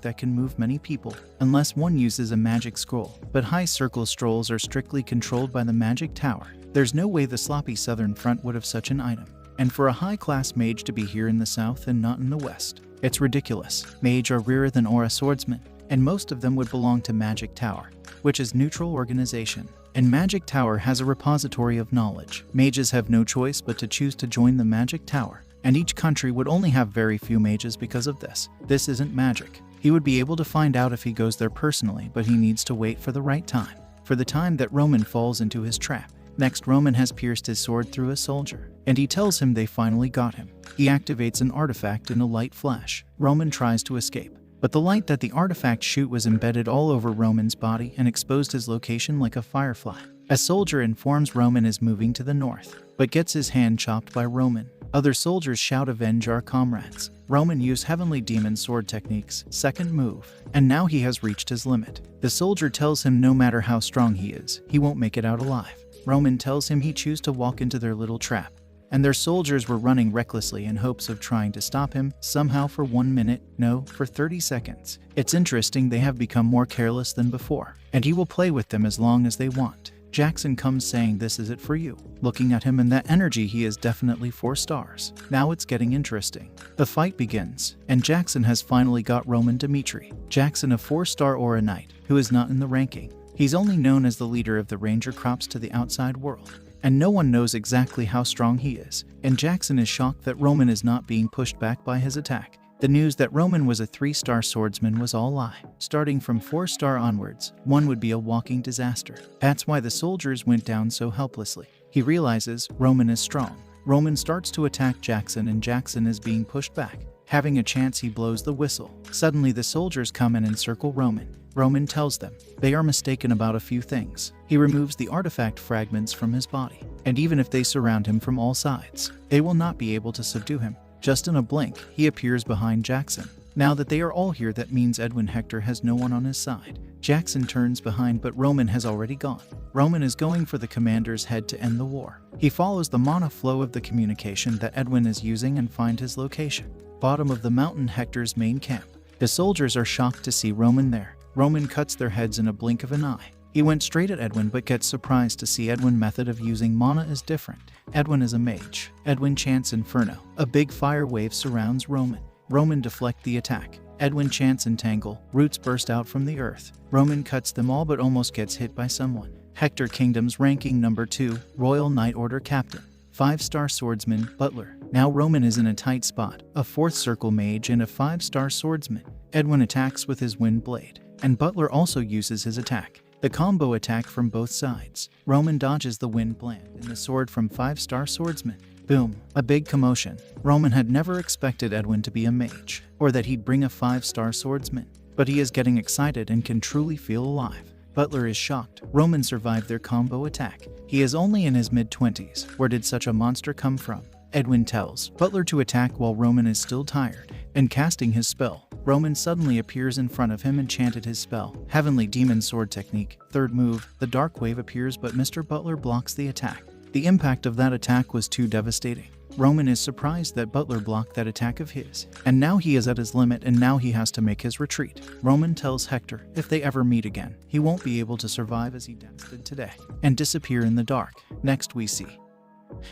that can move many people, unless one uses a magic scroll. But high circle strolls are strictly controlled by the magic tower. There's no way the sloppy southern front would have such an item. And for a high-class mage to be here in the south and not in the west, it's ridiculous. Mage are rarer than aura swordsmen, and most of them would belong to Magic Tower, which is neutral organization. And Magic Tower has a repository of knowledge. Mages have no choice but to choose to join the Magic Tower. And each country would only have very few mages because of this. This isn't magic. He would be able to find out if he goes there personally, but he needs to wait for the right time. For the time that Roman falls into his trap. Next, Roman has pierced his sword through a soldier, and he tells him they finally got him. He activates an artifact in a light flash. Roman tries to escape, but the light that the artifact shoot was embedded all over Roman's body and exposed his location like a firefly. A soldier informs Roman is moving to the north, but gets his hand chopped by Roman. Other soldiers shout, avenge our comrades. Roman used Heavenly Demon sword techniques, second move, and now he has reached his limit. The soldier tells him no matter how strong he is, he won't make it out alive. Roman tells him he chose to walk into their little trap, and their soldiers were running recklessly in hopes of trying to stop him, somehow for 1 minute, no, for 30 seconds. It's interesting they have become more careless than before, and he will play with them as long as they want. Jackson comes saying this is it for you. Looking at him and that energy, he is definitely 4 stars. Now it's getting interesting. The fight begins, and Jackson has finally got Roman Dimitri. Jackson, a 4-star aura knight, who is not in the ranking. He's only known as the leader of the Ranger Crops to the outside world, and no one knows exactly how strong he is. And Jackson is shocked that Roman is not being pushed back by his attack. The news that Roman was a 3-star swordsman was all lie. Starting from 4-star onwards, one would be a walking disaster. That's why the soldiers went down so helplessly. He realizes Roman is strong. Roman starts to attack Jackson and Jackson is being pushed back. Having a chance, he blows the whistle. Suddenly the soldiers come and encircle Roman. Roman tells them they are mistaken about a few things. He removes the artifact fragments from his body, and even if they surround him from all sides, they will not be able to subdue him. Just in a blink, he appears behind Jackson. Now that they are all here, that means Edwin Hector has no one on his side. Jackson turns behind, but Roman has already gone. Roman is going for the commander's head to end the war. He follows the mana flow of the communication that Edwin is using and find his location. Bottom of the mountain, Hector's main camp. The soldiers are shocked to see Roman there. Roman cuts their heads in a blink of an eye. He went straight at Edwin but gets surprised to see Edwin's method of using mana is different. Edwin is a mage. Edwin chants Inferno. A big fire wave surrounds Roman. Roman deflect the attack. Edwin chants Entangle. Roots burst out from the earth. Roman cuts them all but almost gets hit by someone. Hector Kingdom's ranking number 2, Royal Knight Order Captain. 5-star swordsman, Butler. Now Roman is in a tight spot. A 4th circle mage and a 5-star swordsman. Edwin attacks with his wind blade, and Butler also uses his attack. The combo attack from both sides. Roman dodges the wind blade and the sword from 5-star swordsman. Boom. A big commotion. Roman had never expected Edwin to be a mage, or that he'd bring a 5-star swordsman. But he is getting excited and can truly feel alive. Butler is shocked. Roman survived their combo attack. He is only in his mid-20s. Where did such a monster come from? Edwin tells Butler to attack while Roman is still tired, and casting his spell, Roman suddenly appears in front of him and chanted his spell. Heavenly Demon Sword Technique. Third move, the Dark Wave appears but Mr. Butler blocks the attack. The impact of that attack was too devastating. Roman is surprised that Butler blocked that attack of his, and now he is at his limit and now he has to make his retreat. Roman tells Hector if they ever meet again, he won't be able to survive as he did today, and disappear in the dark. Next we see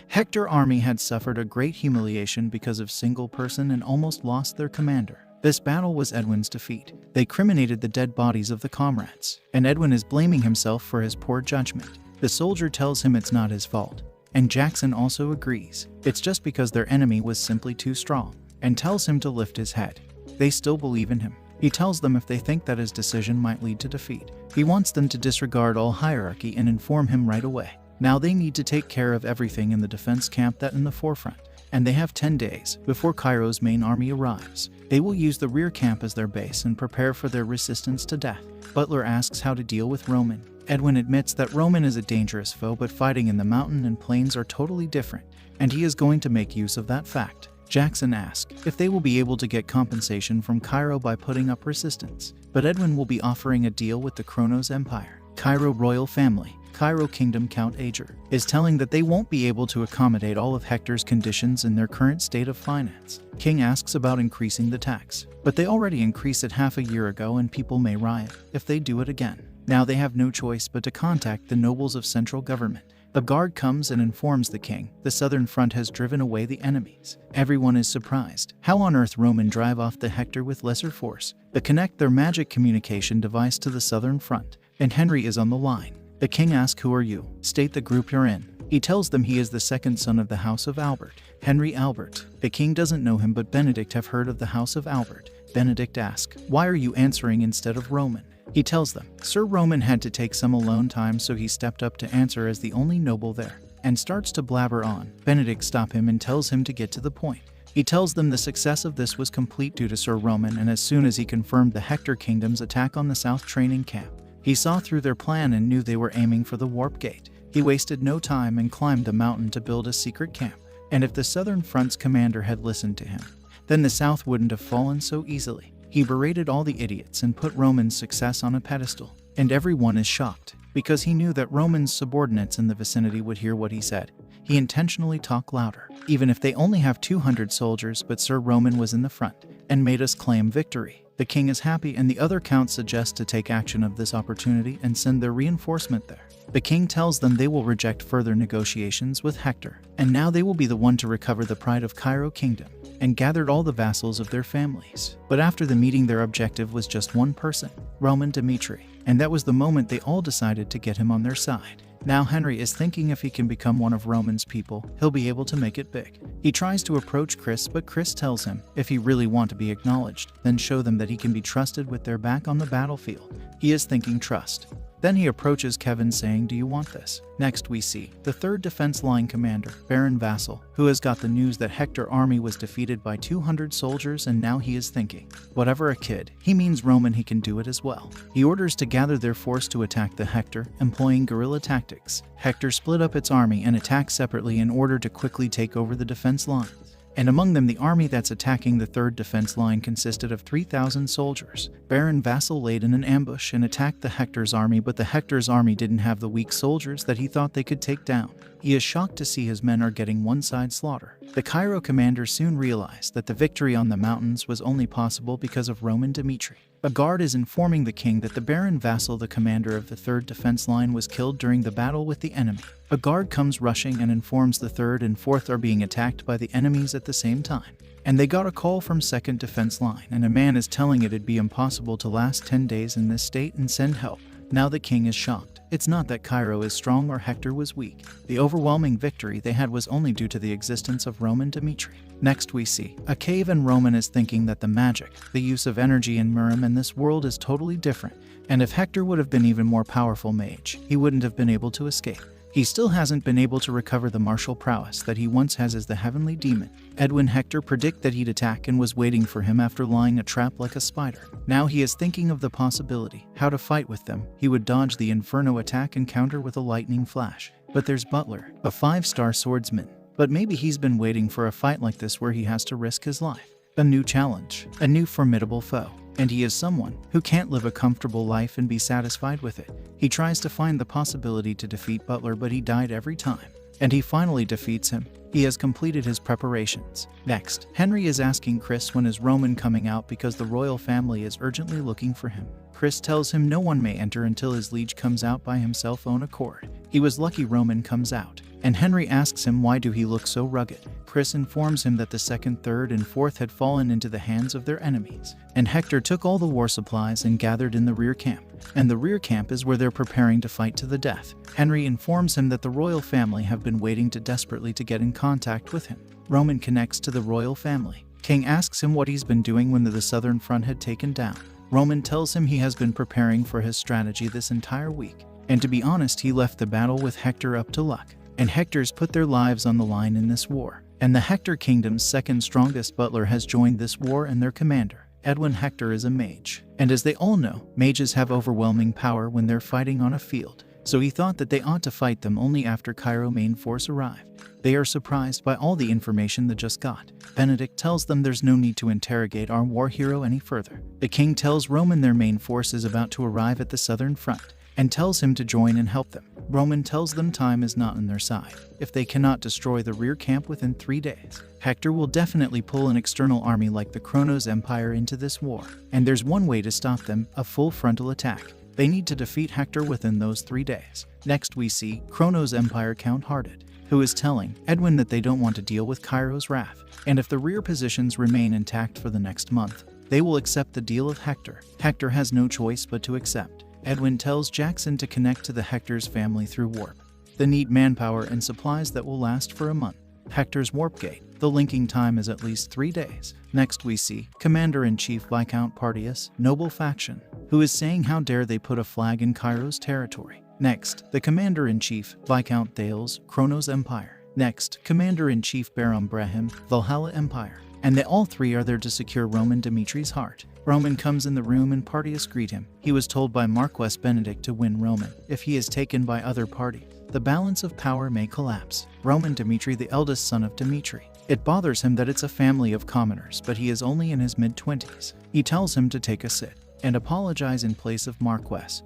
Hector's army had suffered a great humiliation because of single person and almost lost their commander. This battle was Edwin's defeat. They cremated the dead bodies of the comrades, and Edwin is blaming himself for his poor judgment. The soldier tells him it's not his fault, and Jackson also agrees. It's just because their enemy was simply too strong, and tells him to lift his head. They still believe in him. He tells them if they think that his decision might lead to defeat, he wants them to disregard all hierarchy and inform him right away. Now they need to take care of everything in the defense camp that in the forefront, and they have 10 days before Cairo's main army arrives. They will use the rear camp as their base and prepare for their resistance to death. Butler asks how to deal with Roman. Edwin admits that Roman is a dangerous foe, but fighting in the mountain and plains are totally different, and he is going to make use of that fact. Jackson asks if they will be able to get compensation from Cairo by putting up resistance, but Edwin will be offering a deal with the Kronos Empire. Cairo royal family, Cairo Kingdom Count Ager, is telling that they won't be able to accommodate all of Hector's conditions in their current state of finance. King asks about increasing the tax, but they already increased it half a year ago and people may riot if they do it again. Now they have no choice but to contact the nobles of central government. A guard comes and informs the king the southern front has driven away the enemies. Everyone is surprised. How on earth Roman drive off the Hector with lesser force? They connect their magic communication device to the southern front, and Henry is on the line. The king asks, "Who are you? State the group you're in." He tells them he is the second son of the House of Albert, Henry Albert. The king doesn't know him, but Benedict have heard of the House of Albert. Benedict asks, "Why are you answering instead of Roman?" He tells them Sir Roman had to take some alone time, so he stepped up to answer as the only noble there, and starts to blabber on. Benedict stops him and tells him to get to the point. He tells them the success of this was complete due to Sir Roman, and as soon as he confirmed the Hector Kingdom's attack on the South training camp, he saw through their plan and knew they were aiming for the warp gate. He wasted no time and climbed the mountain to build a secret camp, and if the Southern Front's commander had listened to him, then the South wouldn't have fallen so easily. He berated all the idiots and put Roman's success on a pedestal, and everyone is shocked, because he knew that Roman's subordinates in the vicinity would hear what he said. He intentionally talked louder, even if they only have 200 soldiers, but Sir Roman was in the front, and made us claim victory. The king is happy, and the other counts suggest to take action of this opportunity and send their reinforcement there. The king tells them they will reject further negotiations with Hector, and now they will be the one to recover the pride of Cairo Kingdom, and gathered all the vassals of their families. But after the meeting, their objective was just one person, Roman Dimitri, and that was the moment they all decided to get him on their side. Now Henry is thinking if he can become one of Roman's people, he'll be able to make it big. He tries to approach Chris, but Chris tells him if he really want to be acknowledged, then show them that he can be trusted with their back on the battlefield. He is thinking trust. Then he approaches Kevin saying, "Do you want this?" Next we see the 3rd Defense Line commander, Baron Vassal, who has got the news that Hector's army was defeated by 200 soldiers, and now he is thinking, whatever a kid, he means Roman, he can do it as well. He orders to gather their force to attack the Hector, employing guerrilla tactics. Hector split up its army and attacked separately in order to quickly take over the defense lines. And among them, the army that's attacking the 3rd defense line consisted of 3,000 soldiers. Baron Vassal laid in an ambush and attacked the Hector's army, but the Hector's army didn't have the weak soldiers that he thought they could take down. He is shocked to see his men are getting one-side slaughter. The Cairo commander soon realized that the victory on the mountains was only possible because of Roman Dimitri. A guard is informing the king that the Baron Vassal, the commander of the 3rd defense line, was killed during the battle with the enemy. A guard comes rushing and informs the 3rd and 4th are being attacked by the enemies at the same time. And they got a call from 2nd defense line, and a man is telling it'd be impossible to last 10 days in this state and send help. Now the king is shocked. It's not that Cairo is strong or Hector was weak. The overwhelming victory they had was only due to the existence of Roman Dimitri. Next we see a cave, and Roman is thinking that the magic, the use of energy in Murim in this world is totally different, and if Hector would have been even more powerful mage, he wouldn't have been able to escape. He still hasn't been able to recover the martial prowess that he once has as the heavenly demon. Edwin Hector predict that he'd attack and was waiting for him after lying a trap like a spider. Now he is thinking of the possibility, how to fight with them. He would dodge the Inferno attack and counter with a lightning flash. But there's Butler, a 5-star swordsman. but maybe he's been waiting for a fight like this where he has to risk his life. A new challenge, a new formidable foe, and he is someone who can't live a comfortable life and be satisfied with it. He tries to find the possibility to defeat Butler, but he died every time. And he finally defeats him. He has completed his preparations. Next, Henry is asking Chris when is Roman coming out because the royal family is urgently looking for him. Chris tells him no one may enter until his liege comes out by himself own accord. He was lucky Roman comes out. And Henry asks him why do he look so rugged. Chris informs him that the 2nd, 3rd, and 4th had fallen into the hands of their enemies. And Hector took all the war supplies and gathered in the rear camp. And the rear camp is where they're preparing to fight to the death. Henry informs him that the royal family have been waiting desperately to get in contact with him. Roman connects to the royal family. King asks him what he's been doing when the southern front had taken down. Roman tells him he has been preparing for his strategy this entire week. And to be honest, he left the battle with Hector up to luck. And Hector's put their lives on the line in this war. And the Hector Kingdom's 2nd strongest butler has joined this war, and their commander, Edwin Hector, is a mage. And as they all know, mages have overwhelming power when they're fighting on a field. So he thought that they ought to fight them only after Cairo main force arrived. They are surprised by all the information they just got. Benedict tells them there's no need to interrogate our war hero any further. The king tells Roman their main force is about to arrive at the southern front, and tells him to join and help them. Roman tells them time is not on their side. If they cannot destroy the rear camp within 3 days, Hector will definitely pull an external army like the Kronos Empire into this war. And there's one way to stop them, a full frontal attack. They need to defeat Hector within those 3 days. Next we see Kronos Empire Count-Hearted, who is telling Edwin that they don't want to deal with Cairo's wrath. And if the rear positions remain intact for the next month, they will accept the deal of Hector. Hector has no choice but to accept. Edwin tells Jackson to connect to the Hector's family through warp. They need manpower and supplies that will last for a month. Hector's warp gate. The linking time is at least 3 days. Next we see Commander-in-Chief Viscount Partius, noble faction, who is saying how dare they put a flag in Cairo's territory. Next, the Commander-in-Chief Viscount Thales, Kronos Empire. Next, Commander-in-Chief Baron Brahim, Valhalla Empire. And they all three are there to secure Roman Dimitri's heart. Roman comes in the room and Partius greet him. He was told by Marquess Benedict to win Roman. If he is taken by other parties, the balance of power may collapse. Roman Dimitri, the eldest son of Dimitri. It bothers him that it's a family of commoners, but he is only in his mid-20s. He tells him to take a sit and apologize in place of Marquess,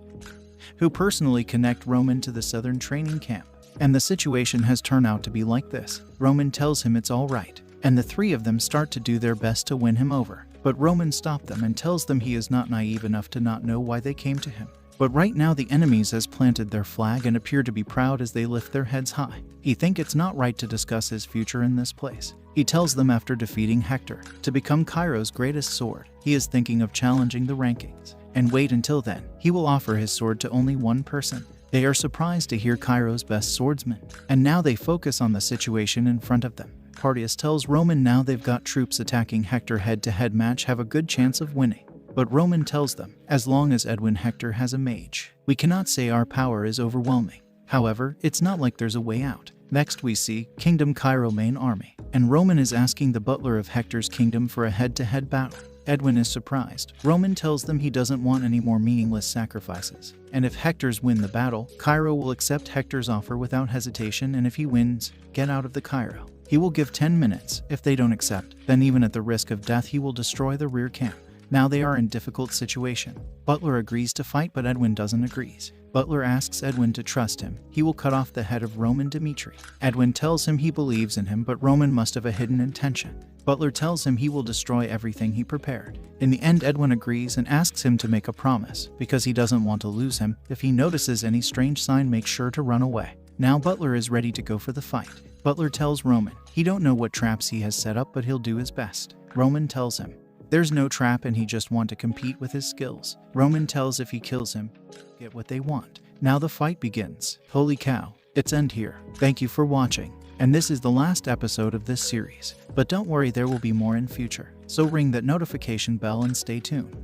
who personally connect Roman to the southern training camp. And the situation has turned out to be like this. Roman tells him it's all right, and the three of them start to do their best to win him over. But Roman stops them and tells them he is not naive enough to not know why they came to him. But right now the enemies has planted their flag and appear to be proud as they lift their heads high. He think it's not right to discuss his future in this place. He tells them after defeating Hector to become Cairo's greatest sword. He is thinking of challenging the rankings. And wait until then, he will offer his sword to only one person. They are surprised to hear Cairo's best swordsman. And now they focus on the situation in front of them. Partius tells Roman now they've got troops attacking Hector head-to-head match have a good chance of winning. But Roman tells them, as long as Edwin Hector has a mage, we cannot say our power is overwhelming. However, it's not like there's a way out. Next we see Kingdom Cairo main army, and Roman is asking the butler of Hector's kingdom for a head-to-head battle. Edwin is surprised. Roman tells them he doesn't want any more meaningless sacrifices. And if Hector's win the battle, Cairo will accept Hector's offer without hesitation, and if he wins, get out of the Cairo. He will give 10 minutes. If they don't accept, then even at the risk of death he will destroy the rear camp. Now they are in difficult situation. Butler agrees to fight, but Edwin doesn't agree. Butler asks Edwin to trust him. He will cut off the head of Roman Dimitri. Edwin tells him he believes in him, but Roman must have a hidden intention. Butler tells him he will destroy everything he prepared. In the end, Edwin agrees and asks him to make a promise, because he doesn't want to lose him. If he notices any strange sign, make sure to run away. Now Butler is ready to go for the fight. Butler tells Roman he don't know what traps he has set up, but he'll do his best. Roman tells him there's no trap and he just want to compete with his skills. Roman tells if he kills him, get what they want. Now the fight begins. Holy cow, it's end here. Thank you for watching. And this is the last episode of this series. But don't worry, there will be more in future. So ring that notification bell and stay tuned.